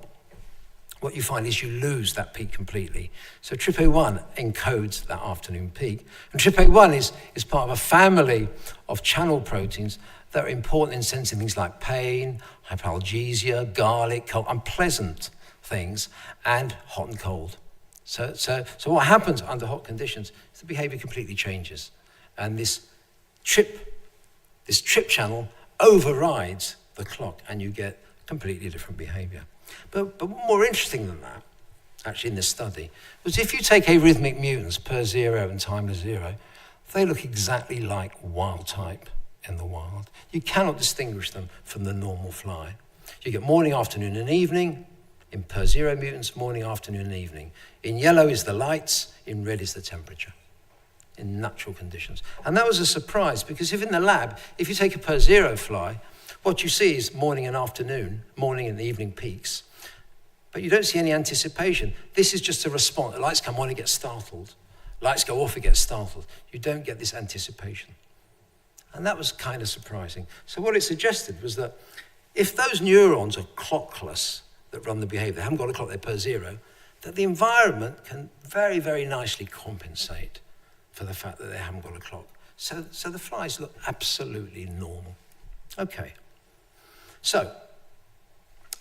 what you find is you lose that peak completely. So TRPA1 encodes that afternoon peak. And TRPA1 is part of a family of channel proteins that are important in sensing things like pain, hyperalgesia, garlic, cold, unpleasant things, and hot and cold. So what happens under hot conditions is the behavior completely changes. And this trip channel overrides the clock, and you get completely different behavior. But more interesting than that, actually in this study, was if you take arrhythmic mutants per zero and timeless zero, they look exactly like wild type in the wild. You cannot distinguish them from the normal fly. You get morning, afternoon, and evening. In per zero mutants, morning, afternoon, and evening. In yellow is the lights, in red is the temperature, in natural conditions. And that was a surprise, because if in the lab, if you take a per zero fly, what you see is morning and afternoon, morning and evening peaks, but you don't see any anticipation. This is just a response. The lights come on, it gets startled. Lights go off, it gets startled. You don't get this anticipation. And that was kind of surprising. So what it suggested was that if those neurons are clockless that run the behavior, they haven't got a clock, they're per zero, that the environment can very, very nicely compensate for the fact that they haven't got a clock. So the flies look absolutely normal. Okay. So,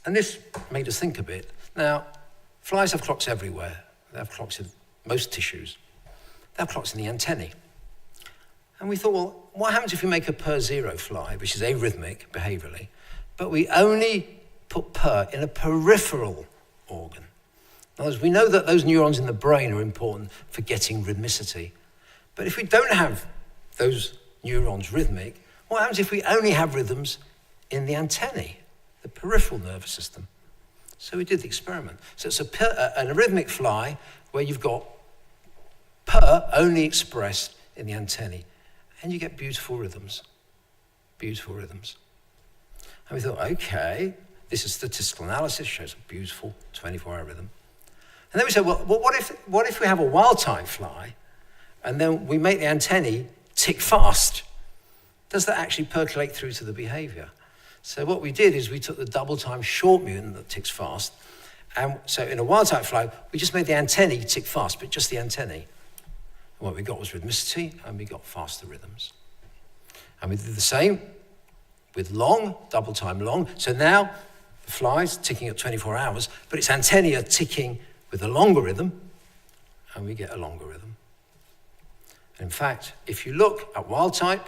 and this made us think a bit. Now, flies have clocks everywhere. They have clocks in most tissues. They have clocks in the antennae. And we thought, well, what happens if we make a per zero fly, which is arrhythmic behaviorally, but we only put per in a peripheral organ? In other words, we know that those neurons in the brain are important for getting rhythmicity. But if we don't have those neurons rhythmic, what happens if we only have rhythms in the antennae, the peripheral nervous system? So we did the experiment. So it's an rhythmic fly where you've got per only expressed in the antennae, and you get beautiful rhythms. Beautiful rhythms. And we thought, okay, this is statistical analysis, shows a beautiful 24-hour rhythm. And then we said, well, what if we have a wild-type fly, and then we make the antennae tick fast? Does that actually percolate through to the behavior? So what we did is we took the double-time short mutant that ticks fast, and so in a wild-type fly, we just made the antennae tick fast, but just the antennae. And what we got was rhythmicity, and we got faster rhythms. And we did the same with long, double-time long. So now the fly's ticking at 24 hours, but its antennae are ticking with a longer rhythm, and we get a longer rhythm. In fact, if you look at wild-type,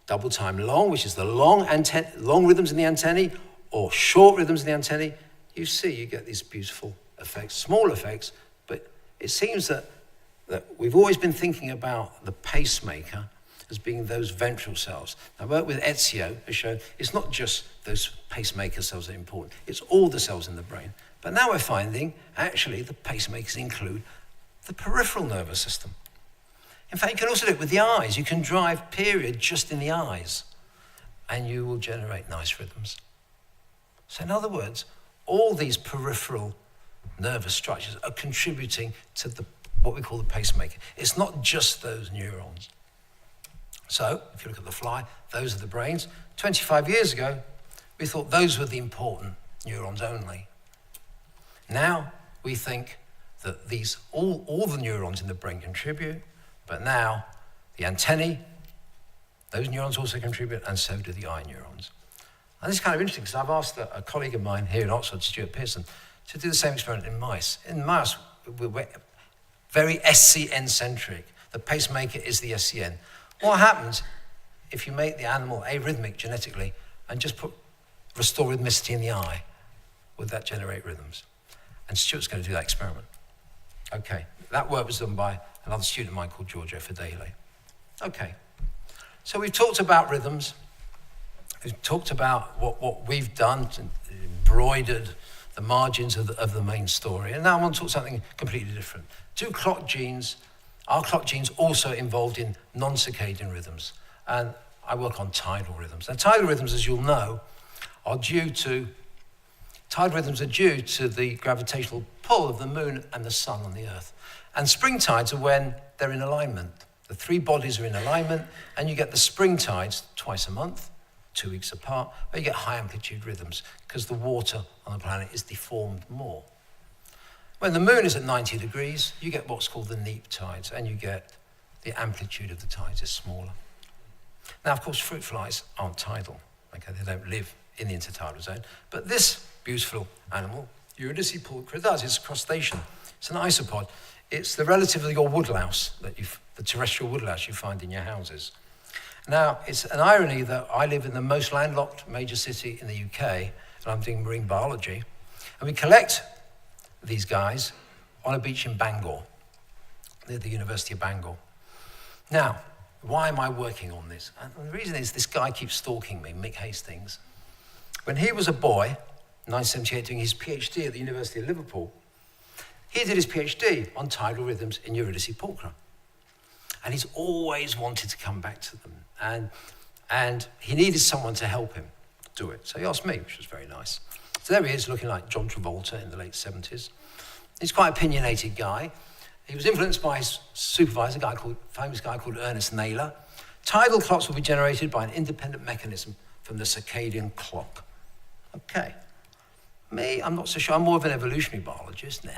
double-time long, which is the long rhythms in the antennae, or short rhythms in the antennae, you see you get these beautiful effects, small effects, but it seems that we've always been thinking about the pacemaker as being those ventral cells. I work with Ezio, has shown it's not just those pacemaker cells that are important, it's all the cells in the brain. But now we're finding, actually, the pacemakers include the peripheral nervous system. In fact, you can also do it with the eyes. You can drive period just in the eyes, and you will generate nice rhythms. So in other words, all these peripheral nervous structures are contributing to what we call the pacemaker. It's not just those neurons. So, if you look at the fly, those are the brains. 25 years ago, we thought those were the important neurons only. Now, we think that all the neurons in the brain contribute, but now the antennae, those neurons also contribute, and so do the eye neurons. And this is kind of interesting, because I've asked a colleague of mine here in Oxford, Stuart Pearson, to do the same experiment in mice. In mice, we're very SCN-centric. The pacemaker is the SCN. What happens if you make the animal arrhythmic genetically and just restore rhythmicity in the eye? Would that generate rhythms? And Stuart's going to do that experiment. Okay, that work was done by another student of mine called Giorgio Fedele. Okay, so we've talked about rhythms. We've talked about what we've done, embroidered the margins of the main story. And now I want to talk something completely different. Two clock genes. Our clock genes also involved in non-circadian rhythms. And I work on tidal rhythms. Now, tidal rhythms, as you'll know, are due to the gravitational pull of the moon and the sun on the Earth. And spring tides are when they're in alignment. The three bodies are in alignment, and you get the spring tides twice a month, 2 weeks apart, where you get high amplitude rhythms, because the water on the planet is deformed more. When the moon is at 90 degrees, you get what's called the neap tides, and you get the amplitude of the tides is smaller. Now, of course, fruit flies aren't tidal. Okay, they don't live in the intertidal zone. But this beautiful animal, Eurydice pulchra, does. It's a crustacean. It's an isopod. It's the relative of your woodlouse, the terrestrial woodlouse you find in your houses. Now, it's an irony that I live in the most landlocked major city in the UK, and I'm doing marine biology, and we collect these guys on a beach in Bangor, near the University of Bangor. Now, why am I working on this? And the reason is this guy keeps stalking me, Mick Hastings. When he was a boy, 1978, doing his PhD at the University of Liverpool, he did his PhD on tidal rhythms in Eurydice pulchra. And he's always wanted to come back to them. And he needed someone to help him do it. So he asked me, which was very nice. So there he is, looking like John Travolta in the late 70s. He's quite an opinionated guy. He was influenced by his supervisor, famous guy called Ernest Naylor. Tidal clocks will be generated by an independent mechanism from the circadian clock. Okay. Me, I'm not so sure. I'm more of an evolutionary biologist. Nah.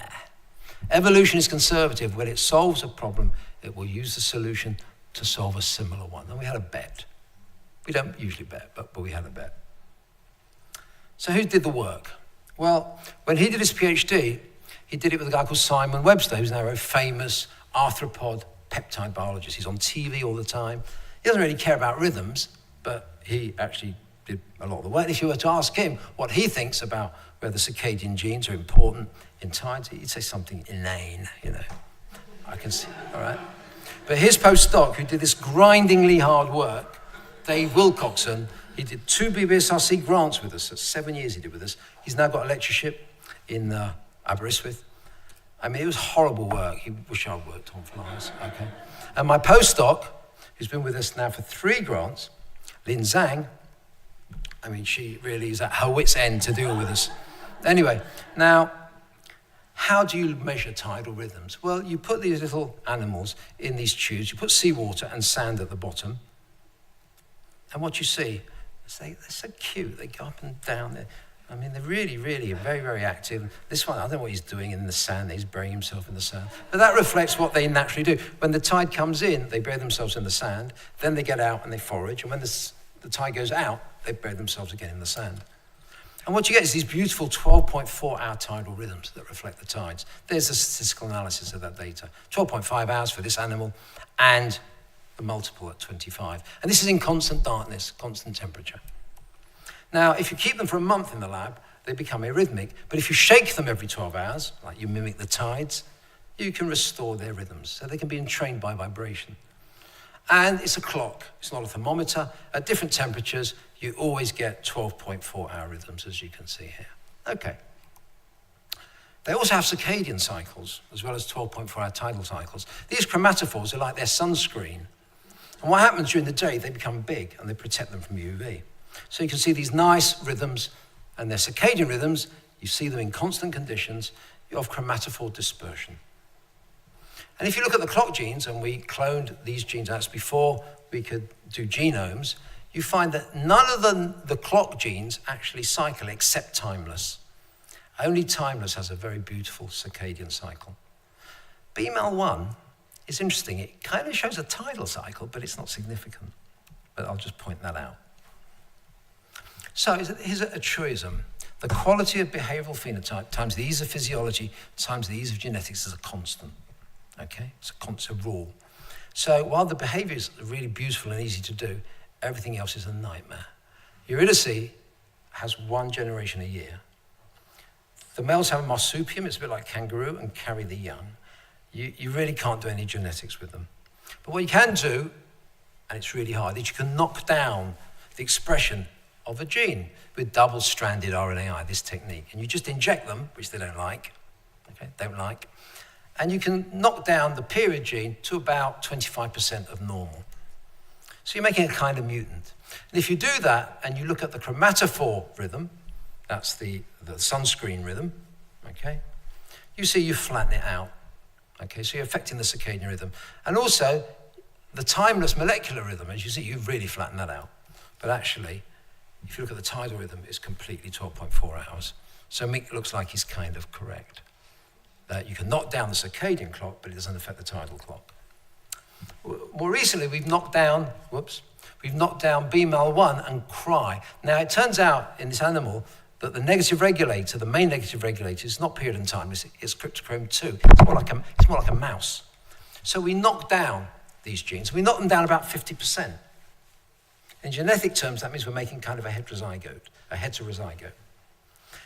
Evolution is conservative. When it solves a problem, it will use the solution to solve a similar one. And we had a bet. We don't usually bet, but we had a bet. So who did the work? Well, when he did his PhD, he did it with a guy called Simon Webster, who's now a very famous arthropod peptide biologist. He's on TV all the time. He doesn't really care about rhythms, but he actually did a lot of the work. If you were to ask him what he thinks about whether circadian genes are important in tides, he'd say something inane, I can see, all right? But his postdoc, who did this grindingly hard work, Dave Wilcoxon, He did 2 BBSRC grants with us. So 7 years he did with us. He's now got a lectureship in Aberystwyth. I mean, it was horrible work. He wish I'd worked on flies, okay? And my postdoc, who's been with us now for 3 grants, Lin Zhang, I mean, she really is at her wit's end to deal with us. Anyway, now, how do you measure tidal rhythms? Well, you put these little animals in these tubes, you put seawater and sand at the bottom, and what you see is they're so cute. They go up and down there. I mean, they're really, really very, very active. This one, I don't know what he's doing in the sand. He's burying himself in the sand. But that reflects what they naturally do. When the tide comes in, they bury themselves in the sand. Then they get out and they forage. And when the tide goes out, they bury themselves again in the sand. And what you get is these beautiful 12.4-hour tidal rhythms that reflect the tides. There's a statistical analysis of that data. 12.5 hours for this animal and the multiple at 25. And this is in constant darkness, constant temperature. Now, if you keep them for a month in the lab, they become arrhythmic. But if you shake them every 12 hours, like you mimic the tides, you can restore their rhythms. So they can be entrained by vibration. And it's a clock. It's not a thermometer. At different temperatures, you always get 12.4-hour rhythms, as you can see here. Okay. They also have circadian cycles, as well as 12.4-hour tidal cycles. These chromatophores are like their sunscreen. And what happens during the day, they become big, and they protect them from UV. So you can see these nice rhythms, and their circadian rhythms, you see them in constant conditions of chromatophore dispersion. And if you look at the clock genes, and we cloned these genes out before we could do genomes, you find that none of the clock genes actually cycle except timeless. Only timeless has a very beautiful circadian cycle. BMAL1 is interesting. It kind of shows a tidal cycle, but it's not significant. But I'll just point that out. So here's a truism. The quality of behavioral phenotype times the ease of physiology times the ease of genetics is a constant. Okay? It's a constant rule. So while the behavior is really beautiful and easy to do, everything else is a nightmare. Eurydice has 1 generation a year. The males have a marsupium, it's a bit like kangaroo, and carry the young. You really can't do any genetics with them. But what you can do, and it's really hard, is you can knock down the expression of a gene with double-stranded RNAi, this technique. And you just inject them, which they don't like, and you can knock down the period gene to about 25% of normal. So you're making a kind of mutant. And if you do that, and you look at the chromatophore rhythm, that's the sunscreen rhythm, okay, you see you flatten it out. Okay, so you're affecting the circadian rhythm. And also, the timeless molecular rhythm, as you see, you've really flattened that out. But actually, if you look at the tidal rhythm, it's completely 12.4 hours. So Mick looks like he's kind of correct. That you can knock down the circadian clock, but it doesn't affect the tidal clock. More recently, we've knocked down BMAL1 and cry. Now, it turns out in this animal that the negative regulator, the main negative regulator, is not period and time, it's cryptochrome 2. It's more like a mouse. So we knock down these genes. We knock them down about 50%. In genetic terms, that means we're making kind of a heterozygote.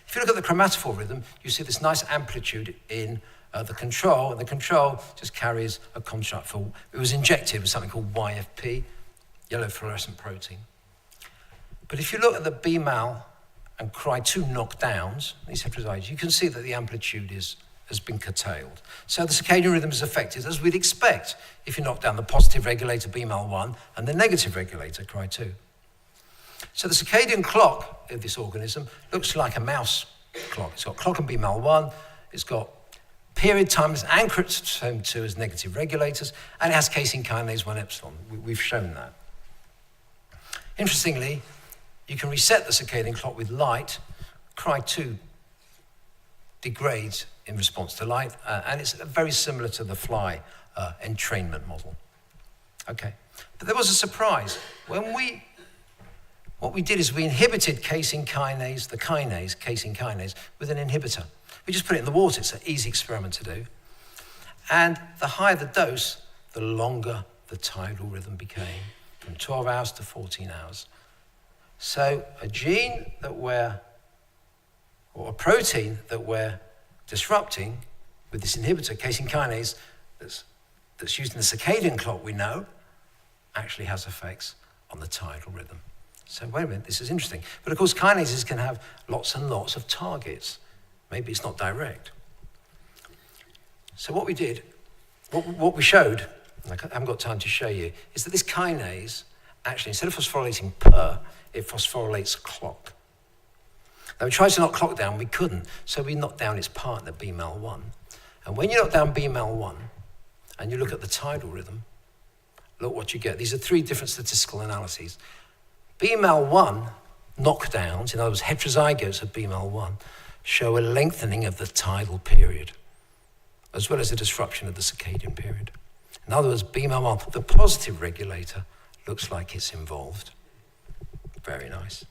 If you look at the chromatophore rhythm, you see this nice amplitude in the control, and the control just carries a construct it was injected with something called YFP, yellow fluorescent protein. But if you look at the BMAL and Cry2 knockdowns, these heterozygotes, you can see that the amplitude has been curtailed. So the circadian rhythm is affected, as we'd expect if you knock down the positive regulator BMAL1 and the negative regulator Cry2. So the circadian clock of this organism looks like a mouse clock. It's got clock and BMAL1, it's got period times and cryptosome 2 as negative regulators, and it has casein kinase 1 epsilon. We've shown that. Interestingly, you can reset the circadian clock with light. Cry2 degrades in response to light, and it's very similar to the fly entrainment model. Okay, but there was a surprise. What we did is we inhibited casein kinase, casein kinase, with an inhibitor. We just put it in the water. It's an easy experiment to do. And the higher the dose, the longer the tidal rhythm became, from 12 hours to 14 hours. So a gene or a protein that we're disrupting with this inhibitor, casein kinase, that's used in the circadian clock, we know, actually has effects on the tidal rhythm. So wait a minute, this is interesting. But of course, kinases can have lots and lots of targets. Maybe it's not direct. So what we did, what we showed, I haven't got time to show you, is that this kinase, actually, instead of phosphorylating it phosphorylates clock. Now we tried to knock clock down, we couldn't, so we knocked down its partner, BMAL1. And when you knock down BMAL1, and you look at the tidal rhythm, look what you get. These are 3 different statistical analyses. BMAL1 knockdowns, in other words, heterozygotes of BMAL1, show a lengthening of the tidal period, as well as a disruption of the circadian period. In other words, BMAL1, the positive regulator, looks like it's involved. Very nice.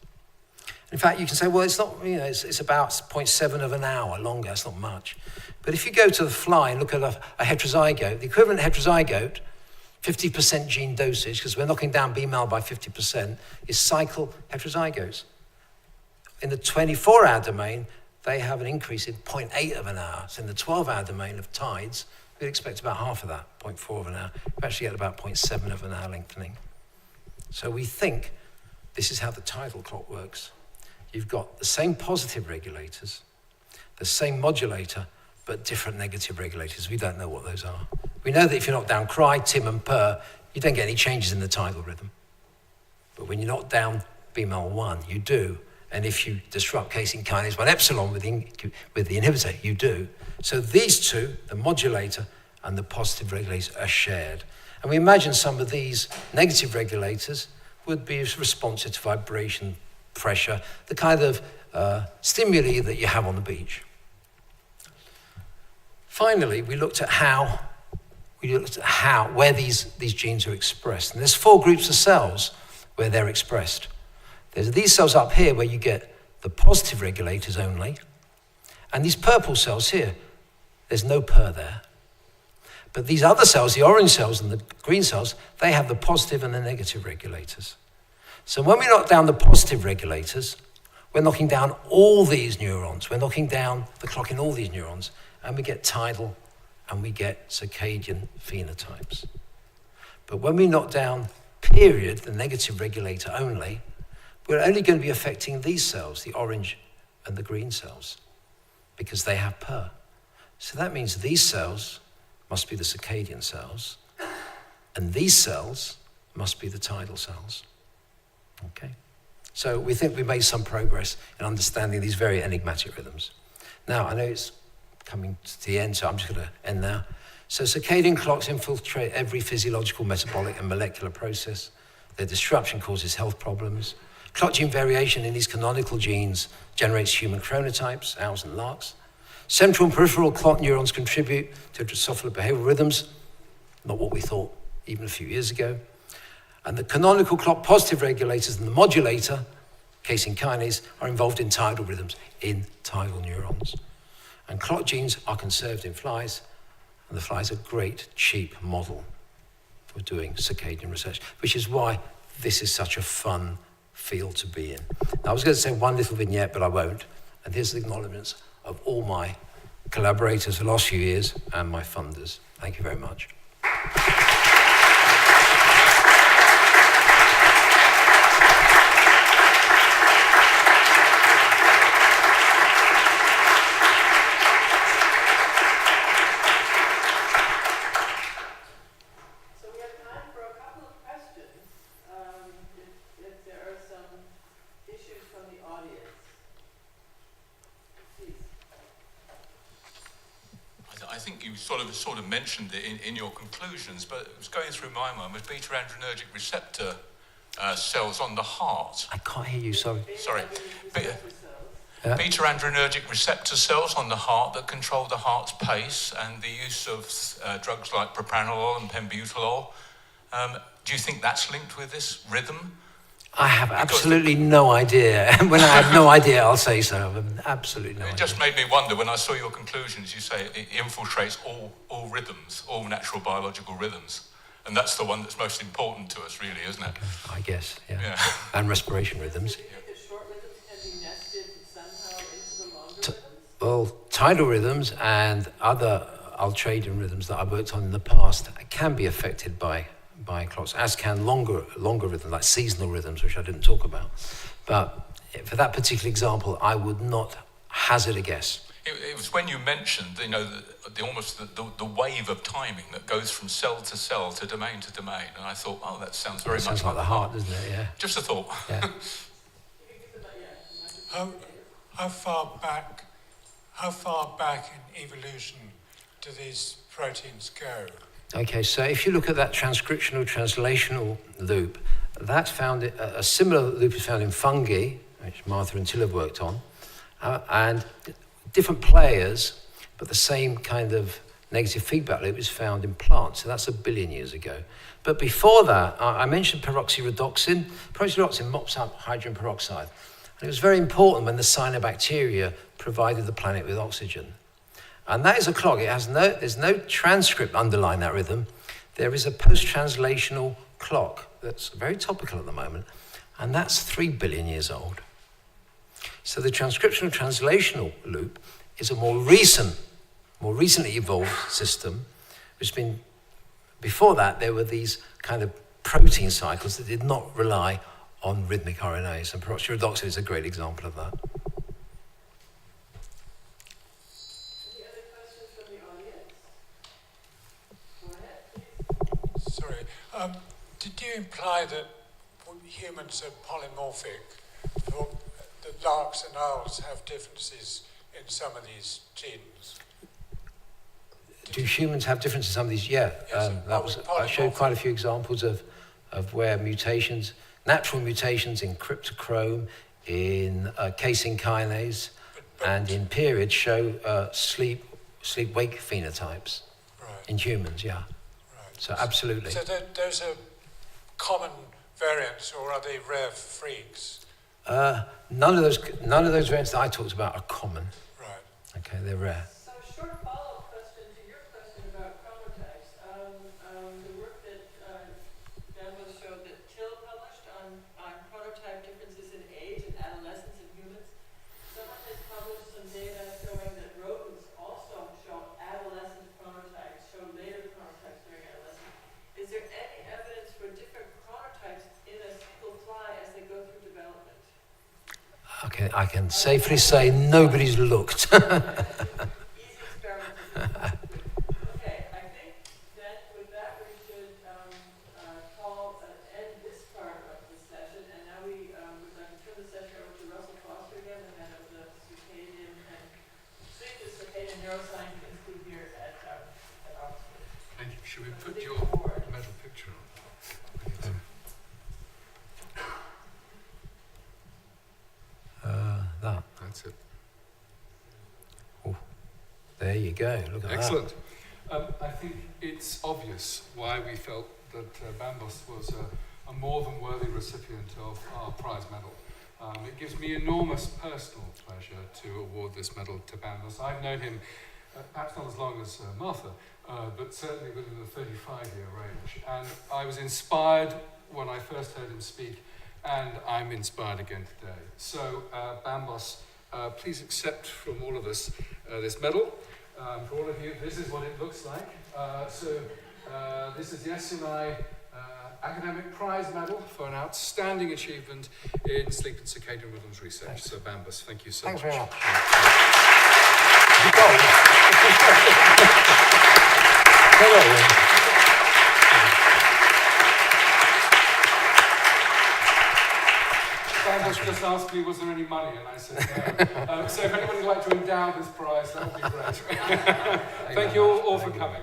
In fact, you can say, well, it's not, it's about 0.7 of an hour longer, it's not much. But if you go to the fly and look at a heterozygote, the equivalent heterozygote, 50% gene dosage, because we're knocking down BMAL by 50%, is cycle heterozygotes. In the 24-hour domain, they have an increase in 0.8 of an hour. So in the 12-hour domain of tides, we'd expect about half of that, 0.4 of an hour. We actually get about 0.7 of an hour lengthening. So we think this is how the tidal clock works. You've got the same positive regulators, the same modulator, but different negative regulators. We don't know what those are. We know that if you knock down cry, tim, and purr, you don't get any changes in the tidal rhythm. But when you knock down BMAL1, you do. And if you disrupt casein kinase 1 epsilon with the inhibitor, you do. So these two, the modulator and the positive regulators, are shared. And we imagine some of these negative regulators would be responsive to vibration, pressure, the kind of stimuli that you have on the beach. Finally, we looked at where these genes are expressed. And there's 4 groups of cells where they're expressed. There's these cells up here where you get the positive regulators only, and these purple cells here, there's no purr there. But these other cells, the orange cells and the green cells, they have the positive and the negative regulators. So when we knock down the positive regulators, we're knocking down all these neurons. We're knocking down the clock in all these neurons, and we get tidal and we get circadian phenotypes. But when we knock down period, the negative regulator only, we're only going to be affecting these cells, the orange and the green cells, because they have purr. So that means these cells must be the circadian cells, and these cells must be the tidal cells. Okay? So we think we made some progress in understanding these very enigmatic rhythms. Now, I know it's coming to the end, so I'm just going to end now. So circadian clocks infiltrate every physiological, metabolic, and molecular process. Their disruption causes health problems. Clock gene variation in these canonical genes generates human chronotypes, owls and larks. Central and peripheral clock neurons contribute to Drosophila behavioural rhythms, not what we thought even a few years ago. And the canonical clock positive regulators and the modulator, casein kinase, are involved in tidal rhythms, in tidal neurons. And clock genes are conserved in flies, and the flies are a great, cheap model for doing circadian research, which is why this is such a fun field to be in. Now, I was going to say one little vignette, but I won't. And here's the acknowledgements of all my collaborators for the last few years and my funders. Thank you very much. You sort of mentioned it in your conclusions, but it was going through my mind with beta-adrenergic receptor cells on the heart. I can't hear you, sorry. Sorry. Beta-adrenergic receptor cells on the heart that control the heart's pace, and the use of drugs like propranolol and pembutalol. Do you think that's linked with this rhythm? I have absolutely no idea. When I have no idea, I'll say so. I have absolutely no idea. It just made me wonder, when I saw your conclusions, you say it infiltrates all rhythms, all natural biological rhythms. And that's the one that's most important to us, really, isn't it? Okay, I guess, yeah. And respiration rhythms. Do you think the short rhythms can be nested somehow into the longer rhythms? Well, tidal rhythms and other ultradian rhythms that I've worked on in the past can be affected by by clocks, as can longer rhythms, like seasonal rhythms, which I didn't talk about. But for that particular example, I would not hazard a guess. It was when you mentioned, the wave of timing that goes from cell to cell to domain, and I thought, oh, that sounds very much like the heart, doesn't it? Yeah. Just a thought. Yeah. How far back in evolution do these proteins go? Okay, so if you look at that transcriptional translational loop, that's found, a similar loop is found in fungi, which Martha and Till have worked on, and different players, but the same kind of negative feedback loop is found in plants. So that's 1 billion years ago. But before that, I mentioned peroxyredoxin. Peroxyredoxin mops up hydrogen peroxide. And it was very important when the cyanobacteria provided the planet with oxygen. And that is a clock. There's no transcript underlying that rhythm. There is a post-translational clock that's very topical at the moment, and that's 3 billion years old. So the transcriptional translational loop is a more recently evolved system, which has been, before that, there were these kind of protein cycles that did not rely on rhythmic RNAs, and peroxyredoxin is a great example of that. Any other questions from the audience? Go ahead, please. Sorry. Did you imply that humans are polymorphic? That larks and owls have differences in some of these genes? Do humans have differences in some of these? Yeah. I showed quite a few examples of where mutations, natural mutations in cryptochrome, in casein kinase, and in periods show sleep-wake phenotypes in humans, yeah. Right. So absolutely. So those are common variants, or are they rare freaks? None of those variants that I talked about are common. Right. Okay, they're rare. So short follow-up question to your question about chronotypes. The work that Bambos showed that Till published on chronotype differences in age and adolescence in humans. Someone has published some data showing that rodents also show adolescent chronotypes, show later chronotypes during adolescence. Is there any evidence for different chronotypes in a single fly as they go through development? Okay, I can safely say nobody's looked. Easy experiment. Okay, I think that with that we should end this part of the session, and now we would like to turn the session over to Russell Foster again, the head of the Circadian and Circadian Neuroscience Institute here at Oxford. Thank you. Should we put your metal picture on? That's it. Oh, there you go. Look at Excellent. I think it's obvious why we felt that Bambos was a more than worthy recipient of our prize medal. It gives me enormous personal pleasure to award this medal to Bambos. I've known him perhaps not as long as Martha, but certainly within the 35-year range. And I was inspired when I first heard him speak, and I'm inspired again today. So, Bambos, please accept from all of us this medal. For all of you, this is what it looks like. This is the SCNI Academic Prize Medal for an outstanding achievement in sleep and circadian rhythms research. Thanks. So, Bambos, thank you so much. Thanks very much. Bambos just asked me, was there any money? And I said no. So if anyone would like to endow this prize, that would be great. Thank you all for coming.